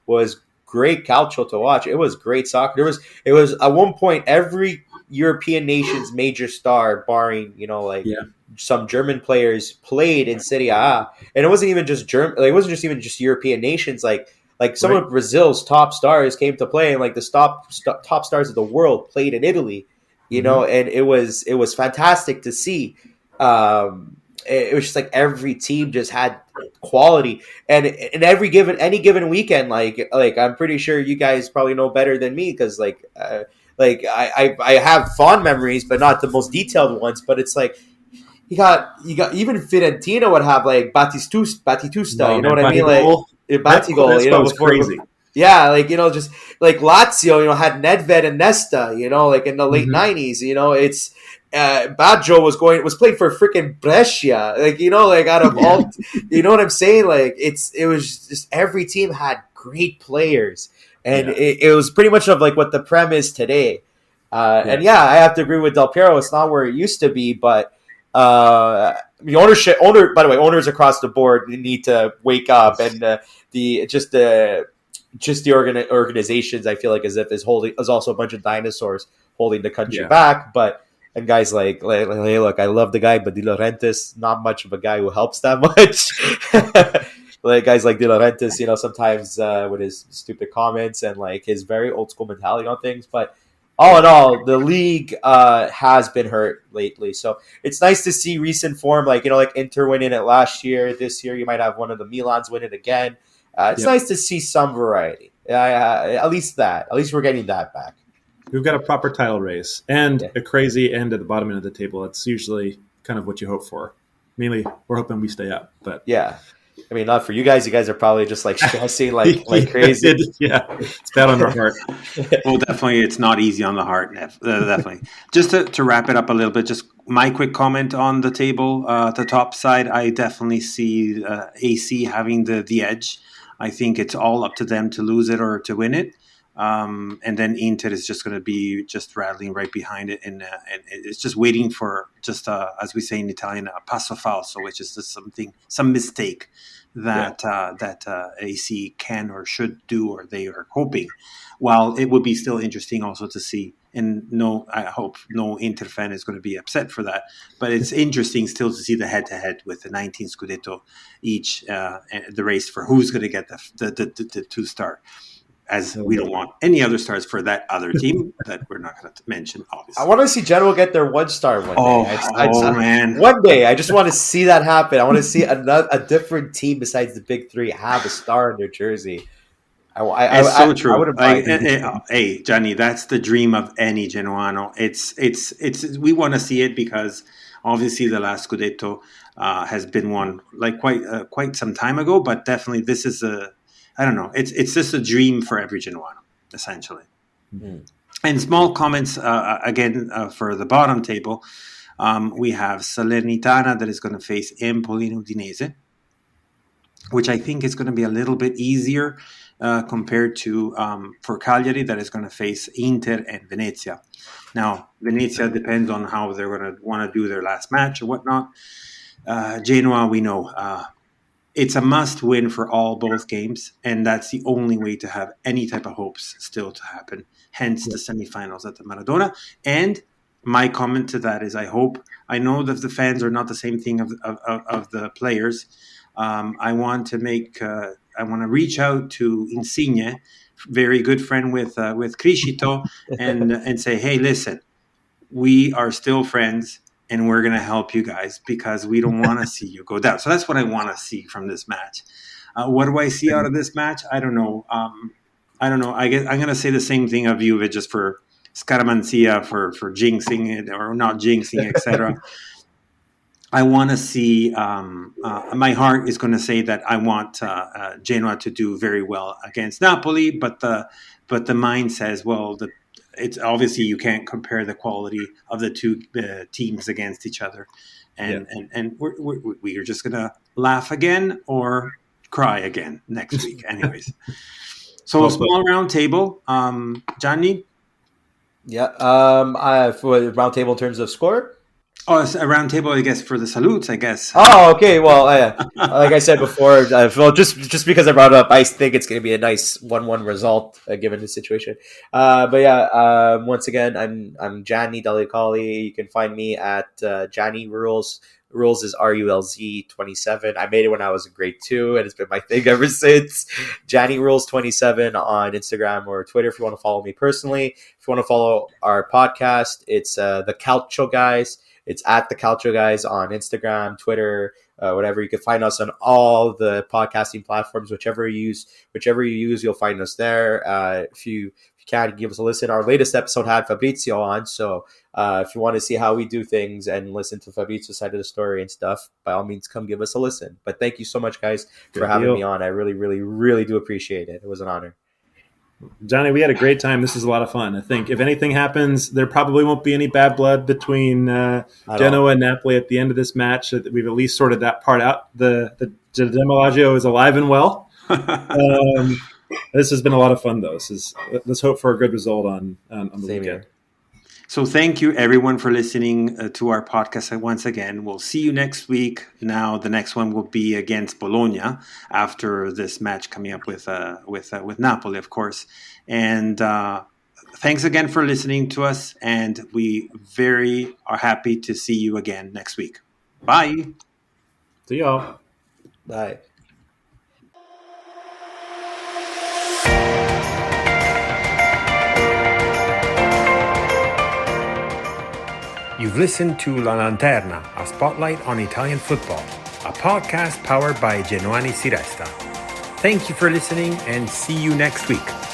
was great calcio to watch. It was great soccer. It was at one point every European nation's major star, barring like yeah, some German players, played in Serie A, and it wasn't even just German. Like, it wasn't just even just European nations. Like some right. of Brazil's top stars came to play, and like the top stars of the world played in Italy, Hmm. and it was fantastic to see. It was just like every team just had quality, and in any given weekend, like I'm pretty sure you guys probably know better than me because like I have fond memories, but not the most detailed ones. But it's like you got even Fiorentina would have like Battistusta, Oh you know man, what I mean? Like Batigol. Batigol, That spot was before crazy. yeah, like just like Lazio, had Nedved and Nesta, like in the late Hmm. '90s. It's Baggio was playing for freaking Brescia, like like out of Yeah, all, you know what I'm saying? Like it was just every team had great players, and yeah, it was pretty much of like what the Prem is today. And yeah. yeah, I have to agree with Del Piero. It's not where it used to be, but the by the way, owners across the board need to wake up, and the just the organizations, I feel like as if is also a bunch of dinosaurs holding the country Yeah. back. But and guys hey, look, I love the guy, but De Laurentiis not much of a guy who helps that much. Like guys like De Laurentiis, sometimes with his stupid comments and like his very old school mentality on things, but all in Yeah. all, the league has been hurt lately. So it's nice to see recent form, like like Inter winning it last year. This year, you might have one of the Milans win it again. It's Yep. nice to see some variety. At least that. At least we're getting that back. We've got a proper title race and Yeah. a crazy end at the bottom end of the table. It's usually kind of what you hope for. Mainly, we're hoping we stay up, but Yeah. I mean, not for you guys. You guys are probably just like stressing like yeah, crazy. it's bad on our heart. Well, definitely, it's not easy on the heart. Definitely. Just to wrap it up a little bit, just my quick comment on the table. At the top side, I definitely see AC having the edge. I think it's all up to them to lose it or to win it. And then Inter is just going to be just rattling right behind it, and it's just waiting for just as we say in Italian, a passo falso, which is just some mistake Yeah, that AC can or should do, or they are hoping. While it would be still interesting also to see, and no, I hope no Inter fan is going to be upset for that, but it's interesting still to see the head-to-head with the 19 Scudetto each, and the race for who's going to get the two-star, as we don't want any other stars for that other team that we're not going to mention, I obviously. want to see Genoa get their 1 star one day. Oh man. One day, I just want to see that happen. I want to see a different team besides the big three have a star in their jersey. It's so I true. wouldn't mind. Hey, Gianni, that's the dream of any Genoano. It's we want to see it because obviously the last Scudetto has been won like quite some time ago, but definitely this is I don't know. It's just a dream for every Genoano, essentially. Hmm. And small comments again for the bottom table. We have Salernitana that is going to face Empoli and Udinese, which I think is going to be a little bit easier compared to for Cagliari that is going to face Inter and Venezia. Now, Venezia depends on how they're going to want to do their last match or whatnot. Genoa, we know it's a must win for both games, and that's the only way to have any type of hopes still to happen. Hence the semifinals at the Maradona. And my comment to that is, I know that the fans are not the same thing of the players. I want to reach out to Insigne, very good friend with Criscito, and say, hey, listen, we are still friends and we're going to help you guys because we don't want to see you go down. So that's what I want to see from this match. What do I see out of this match? I don't know. I guess I'm going to say the same thing of Juve just for scaramanzia, for jinxing it or not jinxing, etc. I want to see. My heart is going to say that I want Genoa to do very well against Napoli, but the mind says, well, it's obviously you can't compare the quality of the two teams against each other, and we're just gonna laugh again or cry again next week, anyways. So a small round table, Gianni. Yeah. For round table in terms of score. Oh, it's a round table, I guess, for the salutes, I guess. Oh, okay. Well, like I said before, well, just because I brought it up, I think it's going to be a nice 1-1 result given the situation. But yeah, once again, I'm Gianni Delli Colli. You can find me at Gianni Rules. Rules is RULZ 27. I made it when I was in grade 2, and it's been my thing ever since. Gianni Rules 27 on Instagram or Twitter if you want to follow me personally. If you want to follow our podcast, it's the Calcio Guys. It's at the Calcio Guys on Instagram, Twitter, whatever. You can find us on all the podcasting platforms, whichever you use, you'll find us there. If you can, give us a listen. Our latest episode had Fabrizio on, so if you want to see how we do things and listen to Fabrizio's side of the story and stuff, by all means, come give us a listen. But thank you so much, guys, for having me on. I really, really, really do appreciate it. It was an honor. Johnny, we had a great time. This is a lot of fun. I think if anything happens, there probably won't be any bad blood between Genoa and Napoli at the end of this match. We've at least sorted that part out. The Demolagio is alive and well. This has been a lot of fun, though. Let's hope for a good result on the weekend. Here. So thank you, everyone, for listening to our podcast once again. We'll see you next week. Now, the next one will be against Bologna after this match coming up with Napoli, of course. And thanks again for listening to us. And we very are happy to see you again next week. Bye. See y'all. Bye. You've listened to La Lanterna, a spotlight on Italian football, a podcast powered by Genuani Si Resta. Thank you for listening and see you next week.